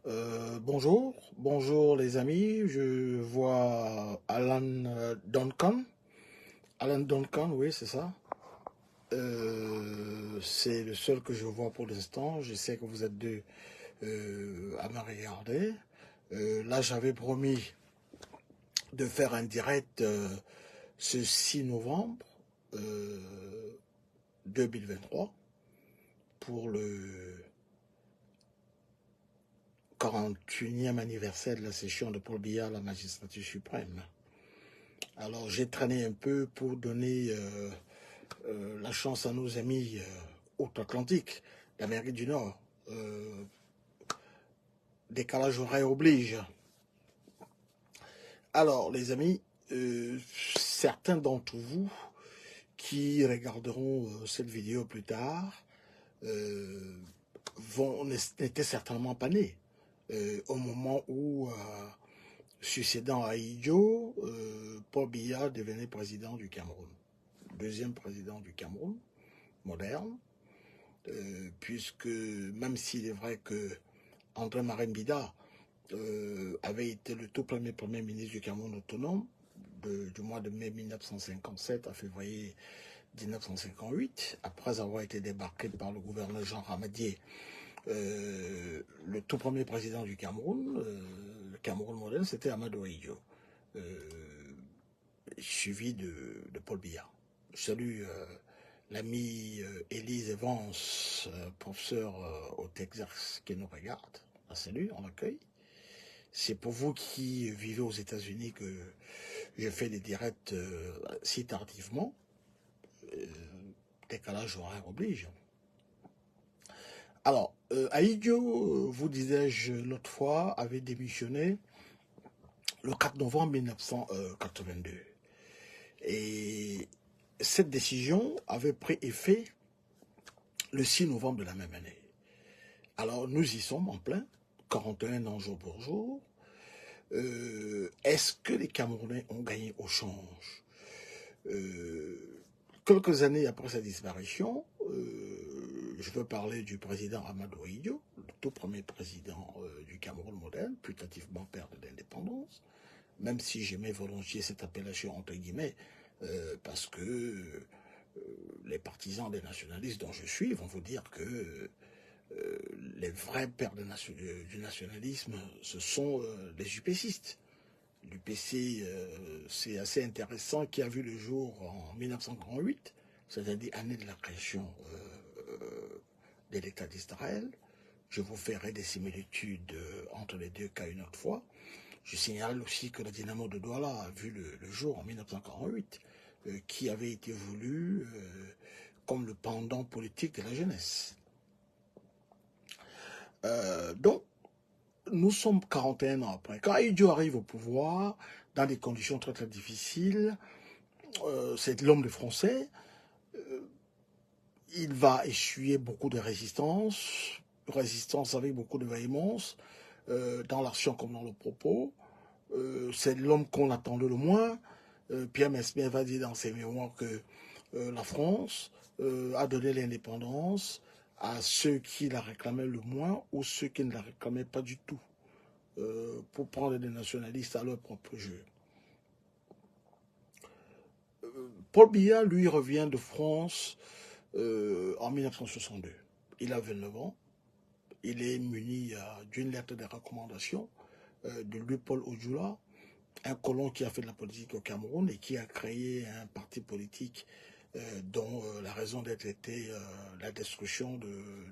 Bonjour les amis, je vois Alan Duncan. Alan Duncan, oui, c'est ça. C'est le seul que je vois pour l'instant. Je sais que vous êtes deux à me regarder. Là, j'avais promis de faire un direct ce 6 novembre euh, 2023 pour le 41e anniversaire de la session de Paul Biya à la magistrature suprême. Alors j'ai traîné un peu pour donner la chance à nos amis outre-Atlantique, d'Amérique du Nord. Décalage horaire oblige. Alors les amis, certains d'entre vous qui regarderont cette vidéo plus tard n'étaient certainement pas nés au moment où, succédant à Idjo, Paul Biya devenait président du Cameroun. Deuxième président du Cameroun, moderne, puisque même s'il est vrai que André Marembida avait été le tout premier ministre du Cameroun autonome, du mois de mai 1957 à février 1958, après avoir été débarqué par le gouverneur Jean Ramadier, le tout premier président du Cameroun, le Cameroun moderne, c'était Amadou Ahidjo, suivi de Paul Biya. Je salue l'ami Élise Evans, professeur au Texas, qui nous regarde. Salut, on l'accueille. C'est pour vous qui vivez aux États-Unis que je fais des directs si tardivement. Décalage horaire oblige. Alors, Ahidjo, vous disais-je l'autre fois, avait démissionné le 4 novembre 1982. Et cette décision avait pris effet le 6 novembre de la même année. Alors, nous y sommes en plein, 41 ans jour pour jour. Est-ce que les Camerounais ont gagné au change? Quelques années après sa disparition, je veux parler du président Amadou Ahidjo, le tout premier président du Cameroun moderne, putativement père de l'indépendance, même si j'aimais volontiers cette appellation entre guillemets, parce que les partisans des nationalistes dont je suis vont vous dire que les vrais pères du nationalisme, ce sont les UPCistes. L'UPC, c'est assez intéressant, qui a vu le jour en 1948, c'est-à-dire année de la création de l'État d'Israël. Je vous ferai des similitudes entre les deux cas une autre fois. Je signale aussi que la dynamo de Douala a vu le jour en 1948, qui avait été voulu comme le pendant politique de la jeunesse. Donc, nous sommes 41 ans après. Quand Ahidjo arrive au pouvoir, dans des conditions très très difficiles, c'est l'homme de Français, il va essuyer beaucoup de résistance avec beaucoup de véhémence, dans l'action comme dans le propos. C'est l'homme qu'on attendait le moins. Pierre Mesmer va dire dans ses mémoires que la France a donné l'indépendance à ceux qui la réclamaient le moins ou ceux qui ne la réclamaient pas du tout, pour prendre des nationalistes à leur propre jeu. Paul Biya, lui, revient de France en 1962. Il a 29 ans. Il est muni d'une lettre de recommandation de Louis-Paul Odjoula, un colon qui a fait de la politique au Cameroun et qui a créé un parti politique dont la raison d'être était la destruction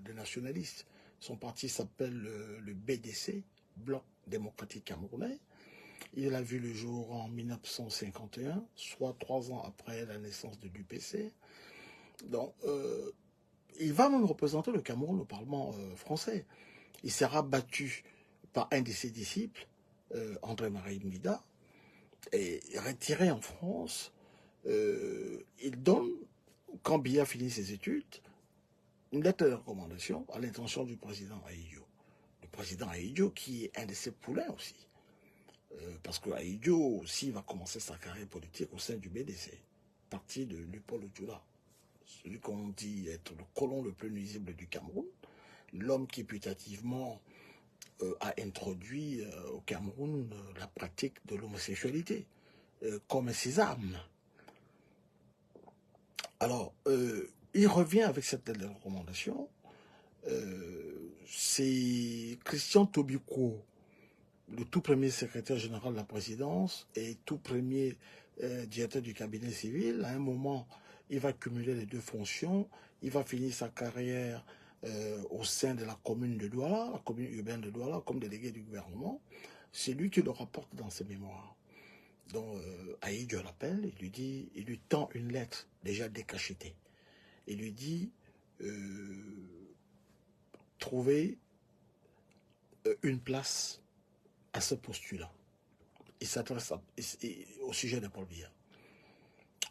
des nationalistes. Son parti s'appelle le BDC, Bloc démocratique camerounais. Il a vu le jour en 1951, soit 3 ans après la naissance de l'UPC. Donc, il va même représenter le Cameroun au Parlement français. Il sera battu par un de ses disciples, André Marembida, et retiré en France. Il donne, quand Biya finit ses études, une lettre de recommandation à l'intention du président Ahidjo. Le président Ahidjo qui est un de ses poulains aussi. Parce que Ahidjo aussi va commencer sa carrière politique au sein du BDC, parti de Louis-Paul Odjoula, celui qu'on dit être le colon le plus nuisible du Cameroun, l'homme qui putativement a introduit au Cameroun la pratique de l'homosexualité comme sésame. Alors, il revient avec cette recommandation. C'est Christian Tobiko, le tout premier secrétaire général de la présidence et tout premier directeur du cabinet civil. À un moment, il va cumuler les deux fonctions. Il va finir sa carrière au sein de la commune de Douala, la commune urbaine de Douala, comme délégué du gouvernement. C'est lui qui le rapporte dans ses mémoires. Donc, Aïdjo l'appelle, il lui tend une lettre déjà décachetée. Il lui dit trouver une place à ce postulat. Il s'adresse au sujet de Paul Biya.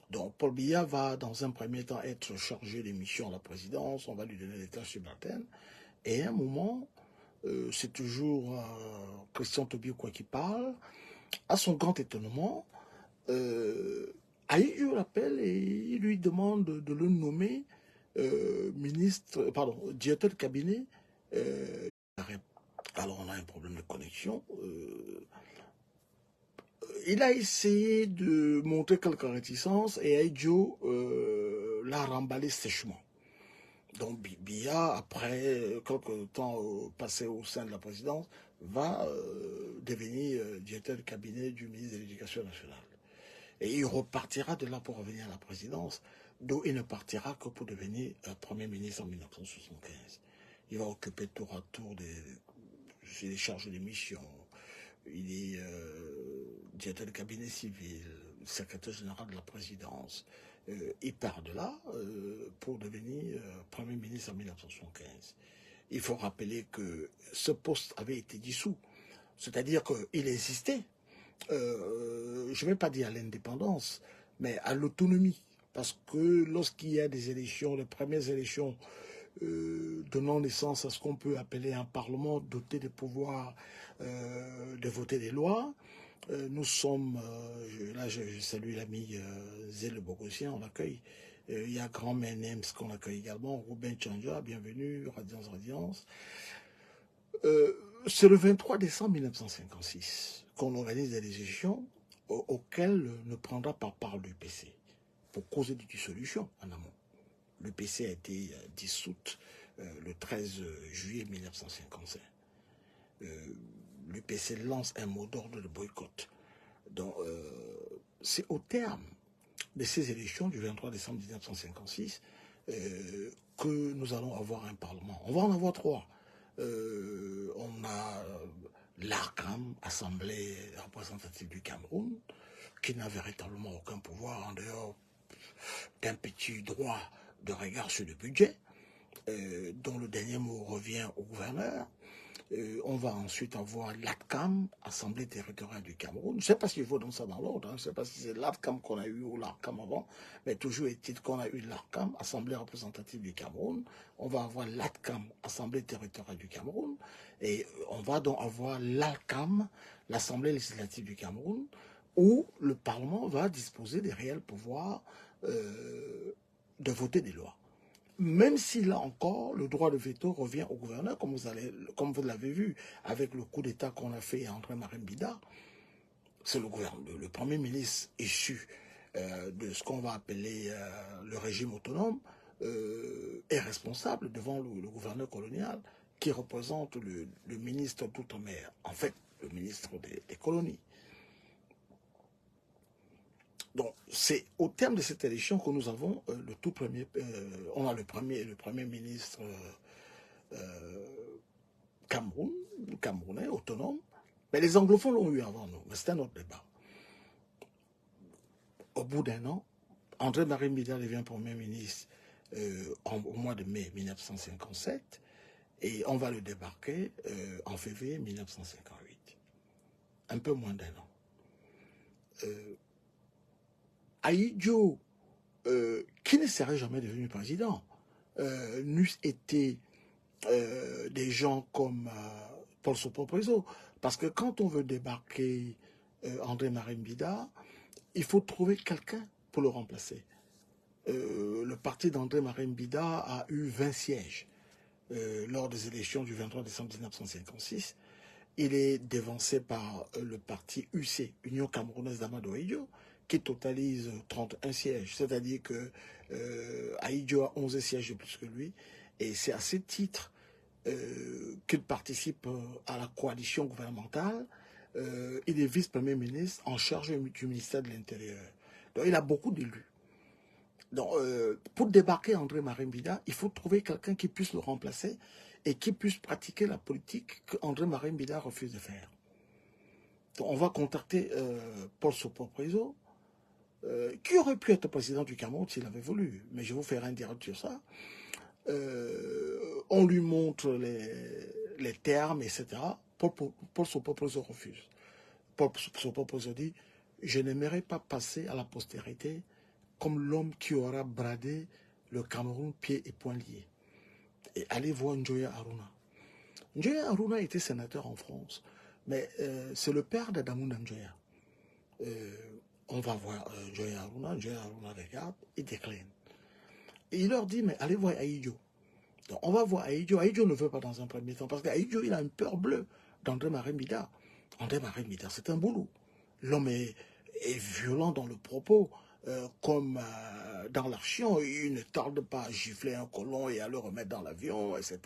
Donc, Paul Biya va, dans un premier temps, être chargé des missions à la présidence. On va lui donner des tâches subalternes. Et à un moment, c'est toujours Christian Tobiko qui parle. À son grand étonnement, Aïdjo l'appelle et il lui demande de le nommer directeur de cabinet. Alors, on a un problème de connexion. Il a essayé de montrer quelques réticences et Aïdjo l'a remballé sèchement. Donc Biya, après quelques temps passé au sein de la présidence, va devenir directeur de cabinet du ministre de l'Éducation nationale. Et il repartira de là pour revenir à la présidence, d'où il ne partira que pour devenir Premier ministre en 1975. Il va occuper tour à tour des charges de mission. Il est directeur de cabinet civil, secrétaire général de la présidence. Il part de là pour devenir Premier ministre en 1975. Il faut rappeler que ce poste avait été dissous. C'est-à-dire qu'il existait, je ne vais pas dire à l'indépendance, mais à l'autonomie. Parce que lorsqu'il y a des élections, les premières élections donnant naissance à ce qu'on peut appeler un parlement doté des pouvoirs de voter des lois, nous sommes, là je salue l'ami Zé Le Bogossien, on l'accueille. Il y a Grand Menems qu'on accueille également, Robin Tchanja, bienvenue, Radiance. C'est le 23 décembre 1956 qu'on organise des élections auxquelles ne prendra pas part l'UPC pour causer de dissolution en amont. L'UPC a été dissoute le 13 juillet 1955. L'UPC lance un mot d'ordre de boycott. Donc, c'est au terme de ces élections du 23 décembre 1956 que nous allons avoir un parlement. On va en avoir trois. On a l'ARCAM, Assemblée représentative du Cameroun, qui n'a véritablement aucun pouvoir en dehors d'un petit droit de regard sur le budget, dont le dernier mot revient au gouverneur. On va ensuite avoir l'ATCAM, Assemblée territoriale du Cameroun. Je ne sais pas s'il faut dans ça dans l'ordre, je ne sais pas si c'est l'ATCAM qu'on a eu ou l'ARCAM avant, mais toujours est-il qu'on a eu l'ARCAM, Assemblée représentative du Cameroun. On va avoir l'ATCAM, Assemblée territoriale du Cameroun. Et on va donc avoir l'ALCAM, l'Assemblée législative du Cameroun, où le Parlement va disposer des réels pouvoirs de voter des lois. Même si là encore, le droit de veto revient au gouverneur, comme vous l'avez vu, avec le coup d'État qu'on a fait à André-Marie Mbida, c'est le Premier ministre issu de ce qu'on va appeler le régime autonome, est responsable devant le gouverneur colonial qui représente le ministre d'Outre-mer, en fait, le ministre des colonies. Donc, c'est au terme de cette élection que nous avons le tout premier, on a le premier ministre camerounais, autonome, mais les anglophones l'ont eu avant nous, mais c'est un autre débat. Au bout d'un an, André-Marie Mbida devient Premier ministre au mois de mai 1957, et on va le débarquer en février 1958. Un peu moins d'un an. Aïdjo, qui ne serait jamais devenu président, n'eussent été des gens comme Paul Sopo-Prezo. Parce que quand on veut débarquer André-Marie Mbida, il faut trouver quelqu'un pour le remplacer. Le parti d'André-Marie Mbida a eu 20 sièges lors des élections du 23 décembre 1956. il est dévancé par le parti UC, Union Camerounaise d'Amadou Ahidjo, qui totalise 31 sièges. C'est-à-dire que Ahidjo a 11 sièges de plus que lui. Et c'est à ce titre qu'il participe à la coalition gouvernementale. Il est vice-premier ministre en charge du ministère de l'Intérieur. Donc il a beaucoup d'élus. Donc, pour débarquer André Marine-Bida, il faut trouver quelqu'un qui puisse le remplacer et qui puisse pratiquer la politique qu'André Marine-Bida refuse de faire. Donc, on va contacter Paul Sopo-Prezo, qui aurait pu être président du Cameroun s'il avait voulu, mais je vous ferai un direct sur ça. On lui montre les termes, etc. Paul Sopo-Prezo refuse. Paul Sopo-Prezo dit « Je n'aimerais pas passer à la postérité comme l'homme qui aura bradé le Cameroun pieds et poings liés. » Et allez voir Njoya Aruna. Njoya Aruna était sénateur en France, mais c'est le père d'Adamou Njoya. On va voir Njoya Aruna regarde, il décline. Et il leur dit, mais allez voir Ahidjo. Donc on va voir Ahidjo. Ahidjo ne veut pas dans un premier temps, parce qu'Ahidjo, il a une peur bleue d'André Marine-Bida. André Marine-Bida, c'est un boulot. L'homme est violent dans le propos. Comme dans l'action, il ne tarde pas à gifler un colon et à le remettre dans l'avion, etc.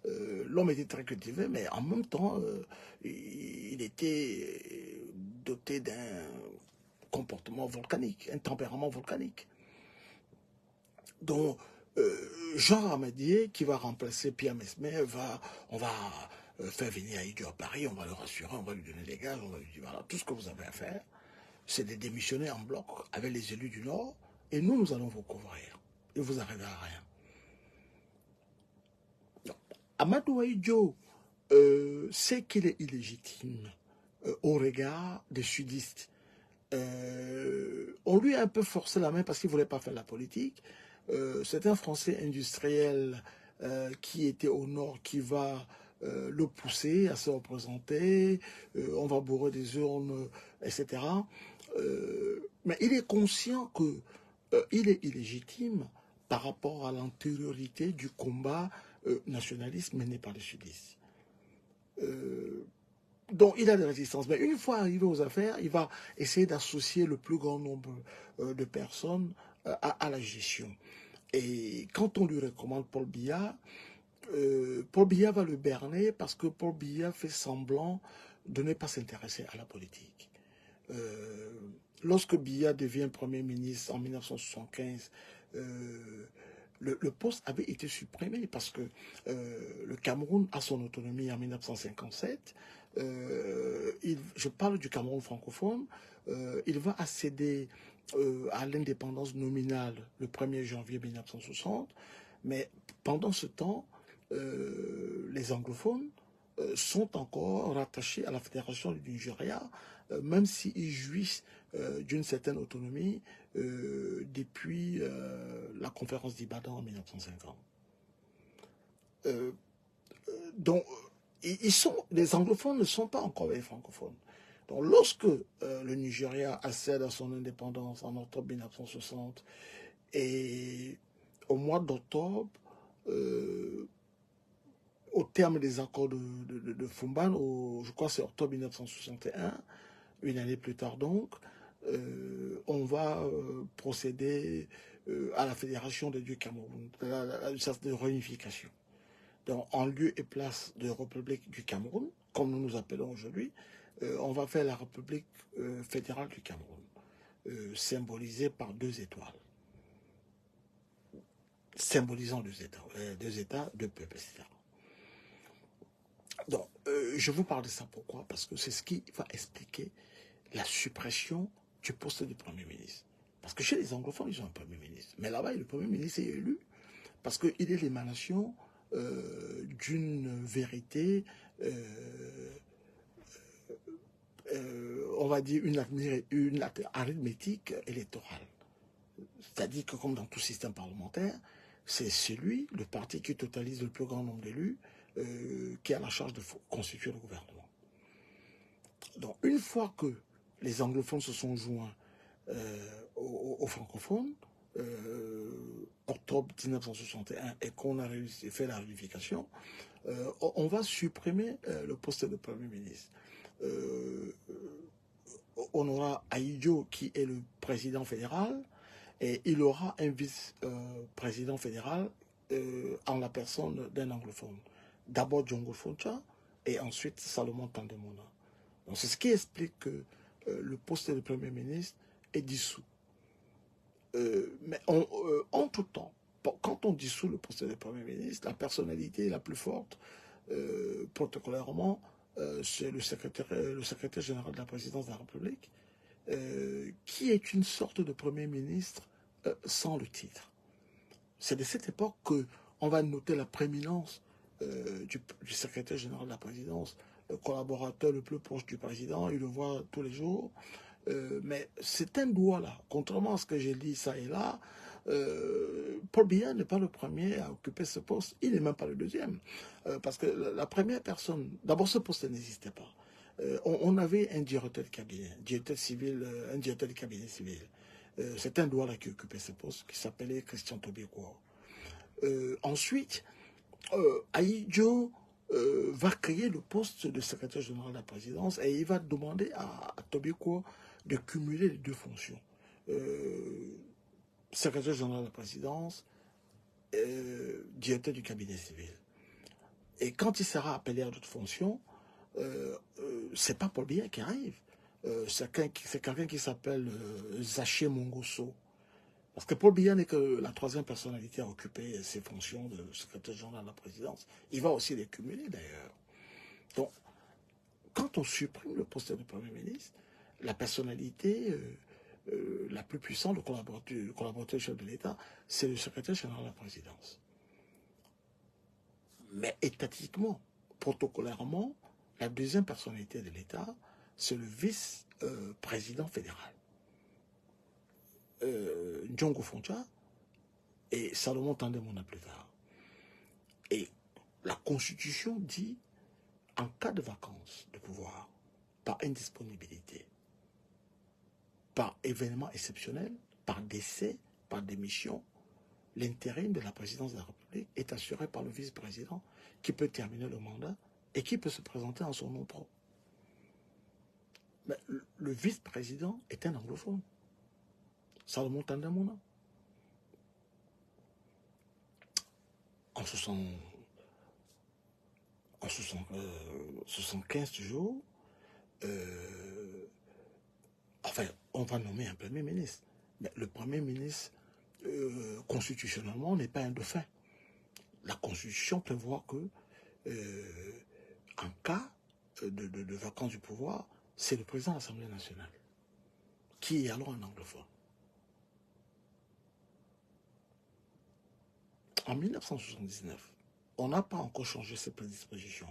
L'homme était très cultivé, mais en même temps, il était doté d'un comportement volcanique, un tempérament volcanique. Donc, Jean Ramadier, qui va remplacer Pierre Mesmer, on va faire venir Ahidjo à Paris, on va le rassurer, on va lui donner des gages, on va lui dire, voilà, tout ce que vous avez à faire, c'est de démissionner en bloc avec les élus du Nord, et nous allons vous couvrir. Et vous n'arrivez à rien. Donc, Amadou Ahidjo sait qu'il est illégitime au regard des sudistes. On lui a un peu forcé la main parce qu'il ne voulait pas faire la politique. C'est un Français industriel qui était au Nord qui va le pousser à se représenter. On va bourrer des urnes, etc. Mais il est conscient qu'il est illégitime par rapport à l'antériorité du combat nationaliste mené par les sudistes. Donc il a des résistances. Mais une fois arrivé aux affaires, il va essayer d'associer le plus grand nombre de personnes à la gestion. Et quand on lui recommande Paul Biya va le berner parce que Paul Biya fait semblant de ne pas s'intéresser à la politique. Lorsque Biya devient Premier ministre en 1975, le poste avait été supprimé parce que le Cameroun a son autonomie en 1957. Je parle du Cameroun francophone. Il va accéder à l'indépendance nominale le 1er janvier 1960. Mais pendant ce temps, les anglophones sont encore rattachés à la Fédération du Nigeria, même s'ils jouissent d'une certaine autonomie depuis la conférence d'Ibadan en 1950. Donc, les anglophones ne sont pas encore les francophones. Donc, lorsque le Nigeria accède à son indépendance en octobre 1960, et au mois d'octobre, au terme des accords de Fumban, je crois que c'est octobre 1961, une année plus tard donc, on va procéder à la Fédération des dieux Cameroun, de réunification. Donc, en lieu et place de République du Cameroun, comme nous nous appelons aujourd'hui, on va faire la République fédérale du Cameroun, symbolisée par 2 étoiles. Symbolisant 2 États, 2 peuples, etc. Donc, je vous parle de ça pourquoi? Parce que c'est ce qui va expliquer la suppression du poste de Premier ministre. Parce que chez les anglophones, ils ont un Premier ministre. Mais là-bas, le Premier ministre est élu parce qu'il est l'émanation d'une vérité, on va dire une arithmétique électorale. C'est-à-dire que comme dans tout système parlementaire, c'est celui, le parti qui totalise le plus grand nombre d'élus, qui a la charge de constituer le gouvernement. Donc une fois que les anglophones se sont joints aux francophones, octobre 1961, et qu'on a fait la réunification, On va supprimer le poste de Premier ministre. On aura Ahidjo qui est le président fédéral et il aura un vice-président fédéral en la personne d'un anglophone. D'abord Djongo Foncha et ensuite Salomon Tandemona. Donc c'est ce qui explique que le poste de Premier ministre est dissous. Mais entre-temps, quand on dissout le poste de Premier ministre, la personnalité la plus forte, protocolairement, c'est le secrétaire général de la présidence de la République, qui est une sorte de Premier ministre sans le titre. C'est de cette époque qu'on va noter la prééminence du secrétaire général de la présidence, le collaborateur le plus proche du président, il le voit tous les jours. Mais c'est un doigt là, contrairement à ce que j'ai dit ça et là, Paul Biya n'est pas le premier à occuper ce poste, il n'est même pas le deuxième. Parce que la première personne, d'abord ce poste n'existait pas. On avait un directeur de cabinet, un directeur de cabinet civil. C'est un doigt là qui occupait ce poste, qui s'appelait Christian Tobiko. Ensuite, Ahidjo va créer le poste de secrétaire général de la présidence et il va demander à Tobiko de cumuler les deux fonctions. Secrétaire général de la présidence, directeur du cabinet civil. Et quand il sera appelé à d'autres fonctions, c'est pas Paul Biya qui arrive. C'est quelqu'un qui s'appelle Zaché Mongoso. Parce que Paul Biya n'est que la troisième personnalité à occuper ces fonctions de secrétaire général de la présidence. Il va aussi les cumuler d'ailleurs. Donc, quand on supprime le poste de Premier ministre, la personnalité la plus puissante, le collaborateur chef de l'État, c'est le secrétaire général de la présidence. Mais étatiquement, protocolairement, la deuxième personnalité de l'État, c'est le vice-président fédéral. Djongo Foncha et Salomon Tandemona plus tard. Et la Constitution dit, en cas de vacance de pouvoir, par indisponibilité, par événement exceptionnel, par décès, par démission, l'intérim de la présidence de la République est assuré par le vice-président qui peut terminer le mandat et qui peut se présenter en son nom propre. Mais le vice-président est un anglophone. Salomon Tandemona. En 75 jours, enfin, on va nommer un Premier ministre. Mais le Premier ministre, constitutionnellement, n'est pas un dauphin. La Constitution prévoit que, en cas de vacance du pouvoir, c'est le président de l'Assemblée nationale, qui est alors un anglophone. En 1979, on n'a pas encore changé cette prédisposition.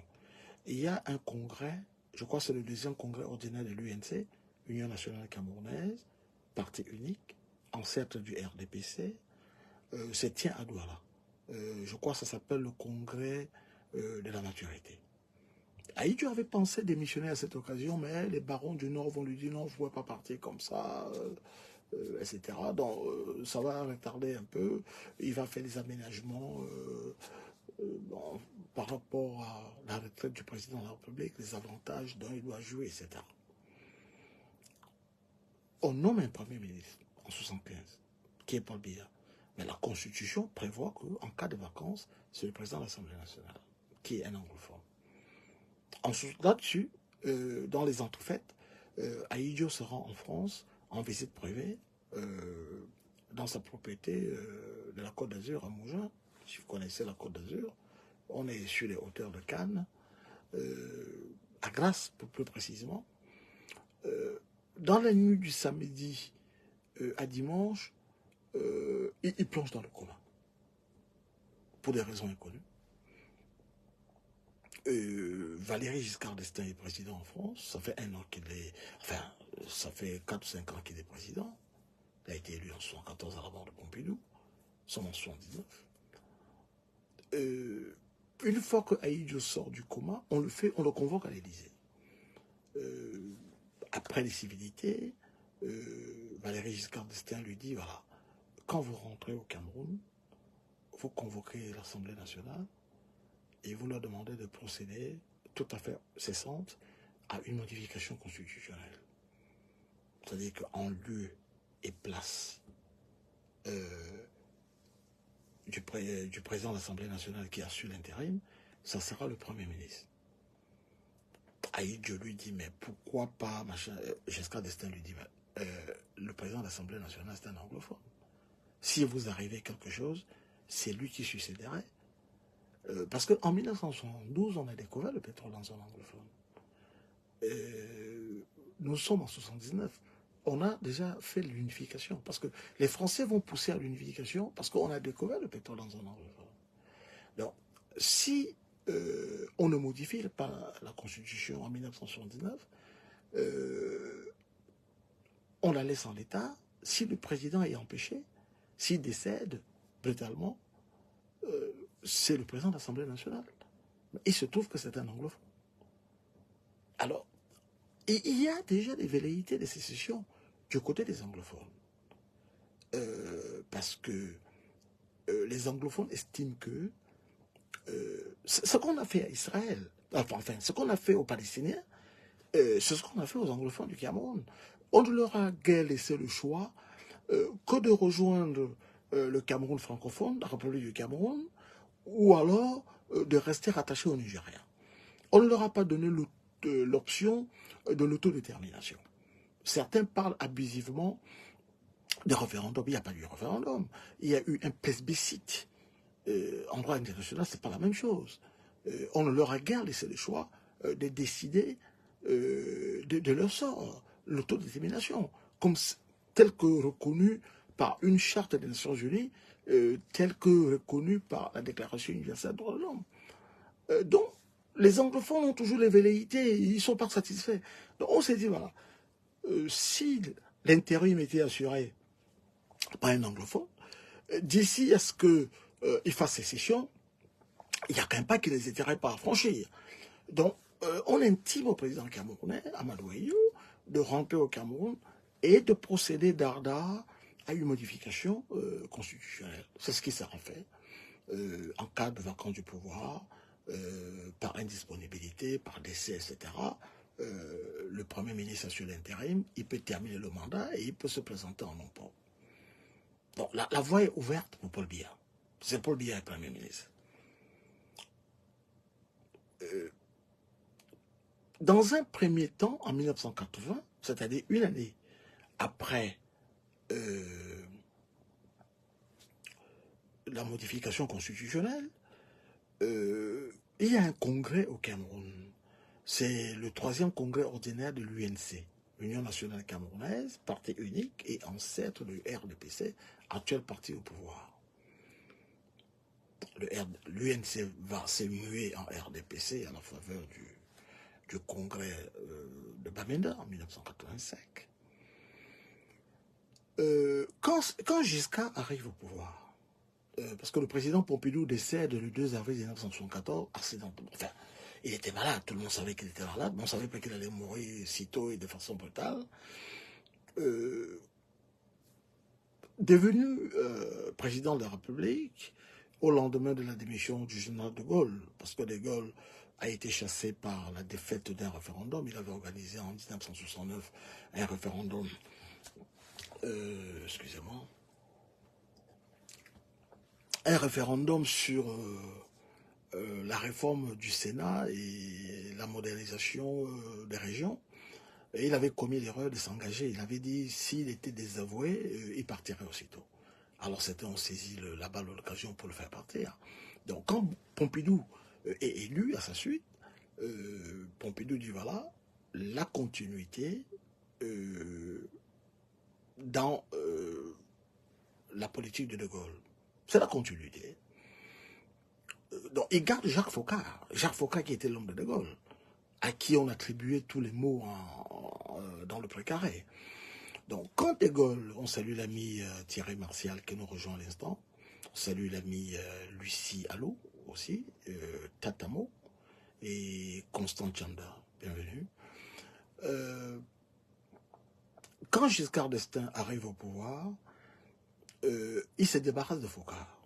Il y a un congrès, je crois que c'est le deuxième congrès ordinaire de l'UNC, Union nationale camerounaise, parti unique, ancêtre du RDPC, se tient à Douala. Je crois que ça s'appelle le congrès de la maturité. Ahidjo avait pensé démissionner à cette occasion, mais les barons du Nord vont lui dire non, je ne pouvais pas partir comme ça, etc. Donc ça va retarder un peu. Il va faire des aménagements bon, par rapport à la retraite du président de la République, les avantages dont il doit jouer, etc. On nomme un Premier ministre en 1975, qui est Paul Biya. Mais la Constitution prévoit qu'en cas de vacances, c'est le président de l'Assemblée nationale, qui est un anglophone. Là-dessus, dans les entrefaites, Ahidjo se rend en France en visite privée, dans sa propriété de la Côte d'Azur à Mougins. Si vous connaissez la Côte d'Azur, on est sur les hauteurs de Cannes, à Grasse plus précisément. Dans la nuit du samedi à dimanche, il plonge dans le coma, pour des raisons inconnues. Valéry Giscard d'Estaing est président en France. Ça fait un an qu'il est... Enfin, ça fait 4 ou 5 ans qu'il est président. Il a été élu en 1974 à la mort de Pompidou. Son en 1979. Une fois que Ahidjo sort du coma, on le convoque à l'Élysée. Après les civilités, Valéry Giscard d'Estaing lui dit, voilà, quand vous rentrez au Cameroun, vous convoquez l'Assemblée nationale et vous leur demandez de procéder tout à fait cessante à une modification constitutionnelle. C'est-à-dire qu'en lieu et place du président de l'Assemblée nationale qui assure l'intérim, ça sera le Premier ministre. Aïdjo lui dit, mais pourquoi pas, machin. Giscard d'Estaing lui dit, mais, le président de l'Assemblée nationale, c'est un anglophone. Si vous arrivez quelque chose, c'est lui qui succéderait. Parce qu'en 1972, on a découvert le pétrole dans un anglophone. Nous sommes en 79. On a déjà fait l'unification. Parce que les Français vont pousser à l'unification parce qu'on a découvert le pétrole dans un anglophone. Donc, si on ne modifie pas la Constitution en 1979, on la laisse en l'état. Si le président est empêché, s'il décède brutalement, c'est le président de l'Assemblée nationale. Il se trouve que c'est un anglophone. Alors, il y a déjà des velléités de sécession du côté des anglophones. Parce que les anglophones estiment que ce qu'on a fait à Israël, enfin, ce qu'on a fait aux Palestiniens, c'est ce qu'on a fait aux anglophones du Cameroun. On ne leur a guère laissé le choix que de rejoindre le Cameroun francophone, la République du Cameroun, ou alors de rester rattachés au Nigeria. On ne leur a pas donné l'option de l'autodétermination. Certains parlent abusivement de référendum. Il n'y a pas eu référendum. Il y a eu un plébiscite. En droit international, ce n'est pas la même chose. On ne leur a guère laissé le choix de décider de leur sort, l'autodétermination, comme tel que reconnu par une charte des Nations Unies, tel que reconnu par la Déclaration universelle des droits de l'homme. Donc, les anglophones ont toujours les velléités, ils ne sont pas satisfaits. Donc, on s'est dit, voilà, si l'intérim était assuré par un anglophone, d'ici à ce qu'il fasse sécession, il n'y a qu'un pas qui les aiderait pas à franchir. Donc, on intime au président camerounais, Amadou Ayou, de rentrer au Cameroun et de procéder d'art à une modification constitutionnelle. C'est ce qui sera fait en cas de vacance du pouvoir, par indisponibilité, par décès, etc. Le Premier ministre assure l'intérim, il peut terminer le mandat et il peut se présenter en non-propre. Donc, la voie est ouverte pour Paul Biya. C'est Paul Biya le Premier ministre. Dans un premier temps, en 1980, c'est-à-dire une année après la modification constitutionnelle, il y a un congrès au Cameroun. C'est le 3e congrès ordinaire de l'UNC, Union nationale camerounaise, parti unique et ancêtre du RDPC, actuel parti au pouvoir. L'UNC va se muer en RDPC à la faveur du congrès de Bamenda en 1985. Quand Giscard arrive au pouvoir, parce que le président Pompidou décède le 2 avril 1974, accidentellement. Enfin, il était malade, tout le monde savait qu'il était malade, mais on ne savait pas qu'il allait mourir sitôt et de façon brutale. Devenu président de la République, au lendemain de la démission du général de Gaulle, parce que de Gaulle a été chassé par la défaite d'un référendum. Il avait organisé en 1969 un référendum, excusez-moi, un référendum sur la réforme du Sénat et la modernisation des régions. Et il avait commis l'erreur de s'engager. Il avait dit, s'il était désavoué, il partirait aussitôt. Alors certains ont saisi la balle de l'occasion pour le faire partir. Donc quand Pompidou est élu à sa suite, Pompidou dit, voilà, la continuité dans la politique de De Gaulle. C'est la continuité. Donc, il garde Jacques Foccart. Jacques Foccart qui était l'homme de De Gaulle, à qui on attribuait tous les mots dans le précaré. Donc, quand De Gaulle, on salue l'ami Thierry Martial qui nous rejoint à l'instant, on salue l'ami Lucie Allo aussi, Tatamo et Constant Tchanda, bienvenue. Quand Giscard d'Estaing arrive au pouvoir, il se débarrasse de Foccart.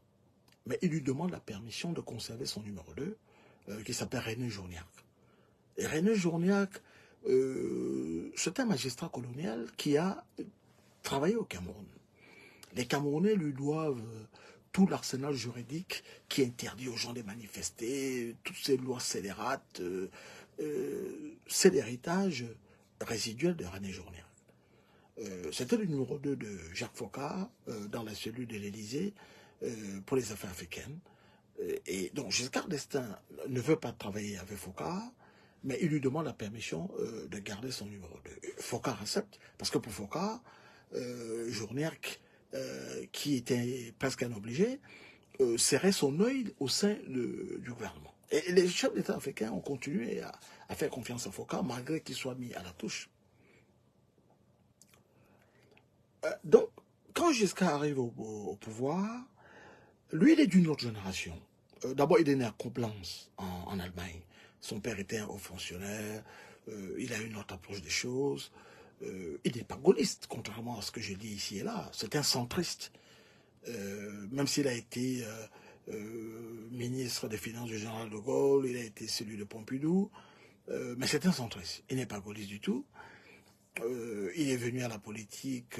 Mais il lui demande la permission de conserver son numéro 2, qui s'appelle René Journiac. Et René Journiac, c'est un magistrat colonial qui a travaillé au Cameroun. Les Camerounais lui doivent tout l'arsenal juridique qui interdit aux gens de manifester, toutes ces lois scélérates. C'est l'héritage résiduel de René Journiac. C'était le numéro 2 de Jacques Foccart dans la cellule de l'Élysée pour les affaires africaines. Et donc Giscard d'Estaing ne veut pas travailler avec Foccart, mais il lui demande la permission de garder son numéro 2. Foccart accepte, parce que pour Foccart, Journiac, qui était presque un obligé, serrait son œil au sein du gouvernement. Et les chefs d'État africains ont continué à faire confiance à Foccart, malgré qu'il soit mis à la touche. Donc, quand Giscard arrive au pouvoir, lui, il est d'une autre génération. D'abord, il est né à Koblenz, en Allemagne. Son père était un haut fonctionnaire. Il a une autre approche des choses. Il n'est pas gaulliste, contrairement à ce que je dis ici et là. C'est un centriste. Même s'il a été ministre des Finances du général de Gaulle, il a été celui de Pompidou. Mais c'est un centriste. Il n'est pas gaulliste du tout. Il est venu à la politique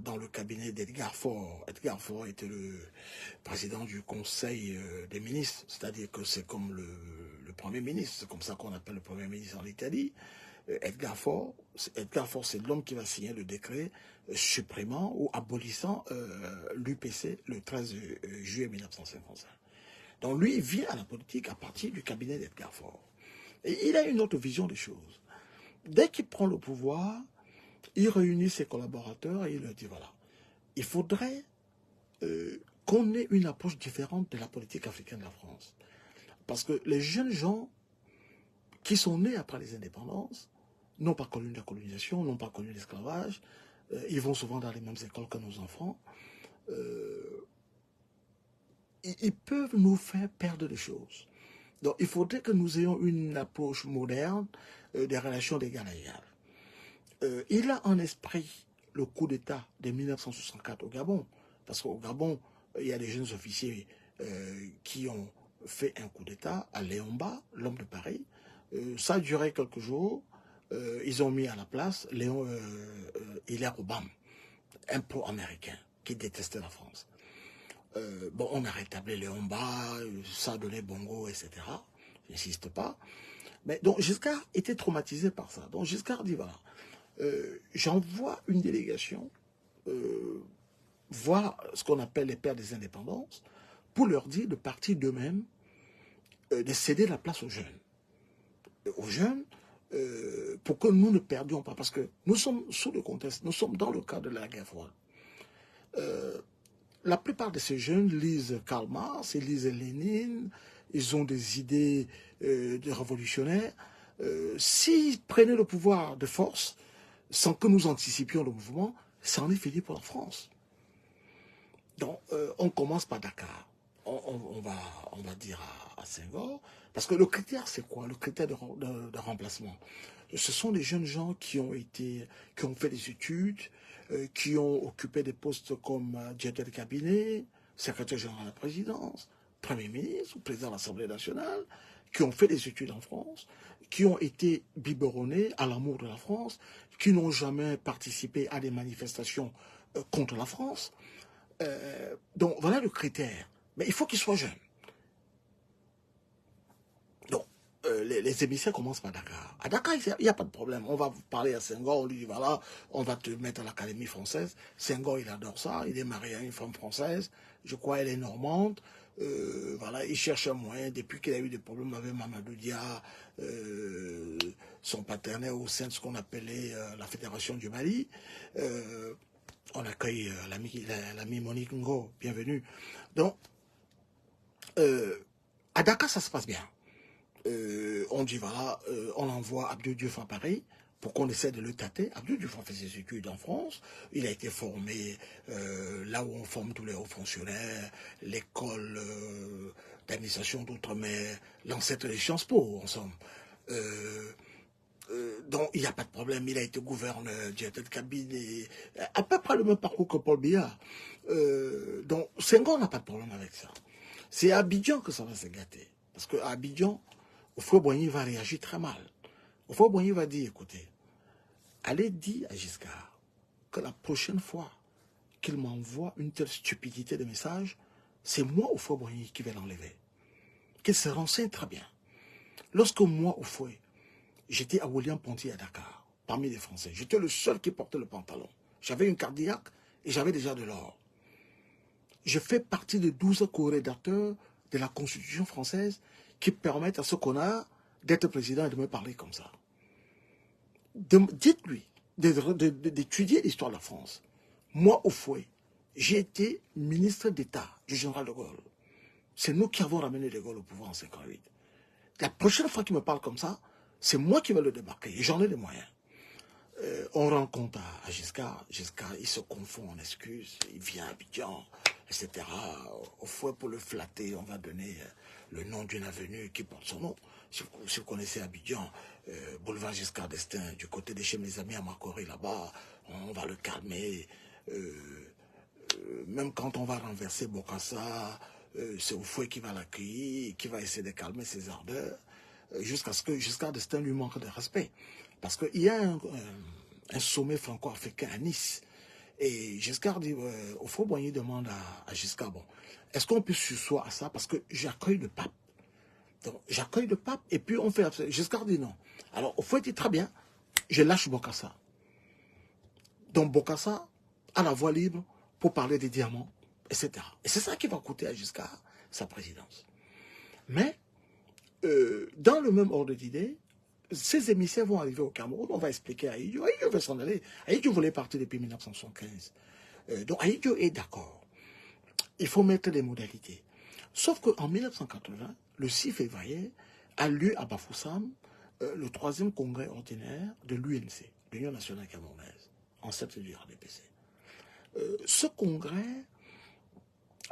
dans le cabinet d'Edgar Faure. Edgar Faure était le président du Conseil des ministres, c'est-à-dire que c'est comme le Premier ministre, c'est comme ça qu'on appelle le Premier ministre en Italie. Edgar Faure, c'est l'homme qui va signer le décret supprimant ou abolissant l'UPC le 13 juillet 1955. Donc lui, il vient à la politique à partir du cabinet d'Edgar Faure. Et il a une autre vision des choses. Dès qu'il prend le pouvoir, il réunit ses collaborateurs et il leur dit, voilà, il faudrait qu'on ait une approche différente de la politique africaine de la France. Parce que les jeunes gens qui sont nés après les indépendances n'ont pas connu la colonisation, n'ont pas connu l'esclavage, ils vont souvent dans les mêmes écoles que nos enfants. Ils peuvent nous faire perdre des choses. Donc, il faudrait que nous ayons une approche moderne des relations d'égal à égal. Il a en esprit le coup d'État de 1964 au Gabon, parce qu'au Gabon, il y a des jeunes officiers qui ont fait un coup d'État à Léon-Mba, l'homme de Paris. Ça a duré quelques jours. Ils ont mis à la place Hilaire Obama, un pro-américain qui détestait la France. Bon, on a rétabli Léon-Mba, ça a donné Bongo, etc. Je n'insiste pas. Mais donc Giscard était traumatisé par ça. Donc Giscard dit, voilà, j'envoie une délégation voir ce qu'on appelle les pères des indépendances pour leur dire de partir d'eux-mêmes, de céder la place aux jeunes. Aux jeunes, pour que nous ne perdions pas. Parce que nous sommes sous le contexte, nous sommes dans le cadre de la guerre froide. La plupart de ces jeunes lisent Karl Marx, ils lisent Lénine, ils ont des idées de révolutionnaires. S'ils prenaient le pouvoir de force, sans que nous anticipions le mouvement, ça en est fini pour la France. Donc, on commence par Dakar. On va dire à Senghor, parce que le critère, c'est quoi? Le critère de remplacement. Ce sont des jeunes gens qui ont fait des études, qui ont occupé des postes comme directeur de cabinet, secrétaire général de la présidence, premier ministre ou président de l'Assemblée nationale, qui ont fait des études en France, qui ont été biberonnés à l'amour de la France, qui n'ont jamais participé à des manifestations contre la France. Donc voilà le critère. Mais il faut qu'ils soient jeunes. Donc, les émissaires commencent par Dakar. À Dakar, il n'y a pas de problème. On va parler à Senghor, on lui dit, voilà, on va te mettre à l'Académie française. Senghor, il adore ça. Il est marié à une femme française. Je crois elle est normande. Voilà, il cherche un moyen. Depuis qu'il a eu des problèmes avec Mamadou Dia, son partenaire au sein de ce qu'on appelait la Fédération du Mali, on accueille l'ami Monique Ngo, bienvenue. Donc, à Dakar, ça se passe bien. On dit, voilà, on envoie Abdou Diouf à Paris pour qu'on essaie de le tâter. Abdou Diouf a fait ses études en France. Il a été formé là où on forme tous les hauts fonctionnaires, l'école d'administration d'outre-mer, l'ancêtre des Sciences Po, en somme. Donc, il n'y a pas de problème. Il a été gouverneur, directeur de cabinet, à peu près le même parcours que Paul Biya. Donc, Senghor n'a pas de problème avec ça. C'est à Abidjan que ça va se gâter. Parce qu'à Abidjan, Houphouët-Boigny va réagir très mal. Houphouët-Boigny va dire, écoutez, allez dire à Giscard que la prochaine fois qu'il m'envoie une telle stupidité de message, c'est moi, Houphouët-Boigny, qui vais l'enlever. Qu'il se renseigne très bien. Lorsque moi, Houphouët, j'étais à William-Ponty à Dakar, parmi les Français, j'étais le seul qui portait le pantalon. J'avais une cardiaque et j'avais déjà de l'or. Je fais partie des 12 co-rédacteurs de la Constitution française qui permettent à ce connard d'être président et de me parler comme ça. Dites-lui d'étudier l'histoire de la France. Moi, Houphouët, j'ai été ministre d'État du général de Gaulle. C'est nous qui avons ramené de Gaulle au pouvoir en 1958. La prochaine fois qu'il me parle comme ça, c'est moi qui vais le débarquer. Et j'en ai les moyens. On rend compte à Giscard. Giscard, il se confond en excuses. Il vient à Abidjan, etc. Houphouët, pour le flatter, on va donner le nom d'une avenue qui porte son nom. Si vous connaissez Abidjan, boulevard Giscard d'Estaing, du côté de chez mes amis à Makori, là-bas, on va le calmer. Même quand on va renverser Bokassa, c'est Houphouët qui va l'accueillir, qui va essayer de calmer ses ardeurs, jusqu'à ce que Giscard d'Estaing lui manque de respect. Parce qu'il y a un sommet franco-africain à Nice. Et Giscard dit, Houphouët-Boigny demande à Giscard, bon, est-ce qu'on peut sursoir à ça? Parce que j'accueille le pape. Donc, j'accueille le pape et puis on fait... Giscard dit non. Alors, Houphouët dit, très bien, je lâche Bokassa. Donc, Bokassa a la voie libre pour parler des diamants, etc. Et c'est ça qui va coûter à Giscard sa présidence. Mais, dans le même ordre d'idée, ces émissaires vont arriver au Cameroun, on va expliquer à Ahidjo. Ahidjo va s'en aller. Ahidjo voulait partir depuis 1975. Donc Ahidjo est d'accord. Il faut mettre les modalités. Sauf qu'en 1980, le 6 février, a lieu à Bafoussam le 3e congrès ordinaire de l'UNC, l'Union nationale camerounaise, ancêtre du RDPC. Ce congrès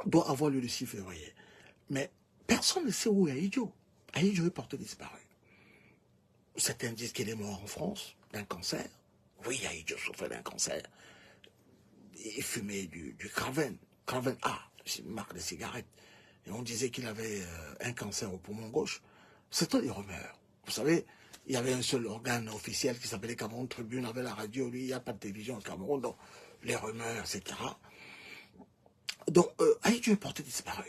doit avoir lieu le 6 février. Mais personne ne sait où est Ahidjo. Ahidjo est porté disparu. Certains disent qu'il est mort en France d'un cancer. Oui, Ahidjo souffrait d'un cancer. Il fumait du Craven. Craven A, c'est une marque de cigarette. Et on disait qu'il avait un cancer au poumon gauche. C'était des rumeurs. Vous savez, il y avait un seul organe officiel qui s'appelait Cameroun Tribune, avec la radio. Lui, il n'y a pas de télévision au Cameroun, donc les rumeurs, etc. Donc, Ahidjo est porté disparu.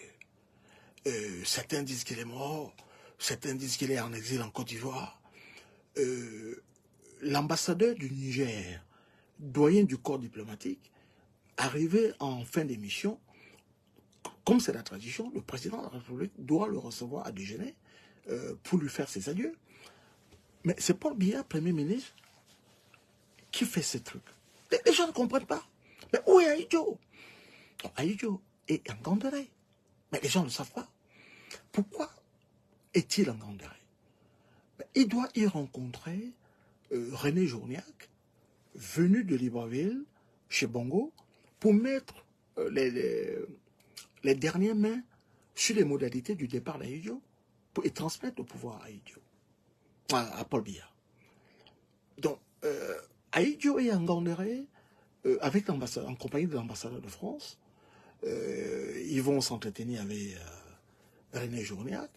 Certains disent qu'il est mort. Certains disent qu'il est en exil en Côte d'Ivoire. L'ambassadeur du Niger, doyen du corps diplomatique, arrivé en fin d'émission, comme c'est la tradition, le président de la République doit le recevoir à déjeuner pour lui faire ses adieux. Mais c'est Paul Biya, Premier ministre, qui fait ce truc. Les gens ne comprennent pas. Mais où est Ahidjo? Ahidjo est en Gandéré. Mais les gens ne savent pas. Pourquoi est-il en Gandéré? Il doit y rencontrer René Journiac, venu de Libreville, chez Bongo, pour mettre les dernières mains sur les modalités du départ d'Ahidjo et transmettre le pouvoir à Ahidjo, à Paul Biya. Donc, Ahidjo est en Gandéré en compagnie de l'ambassadeur de France. Ils vont s'entretenir avec René Journiac,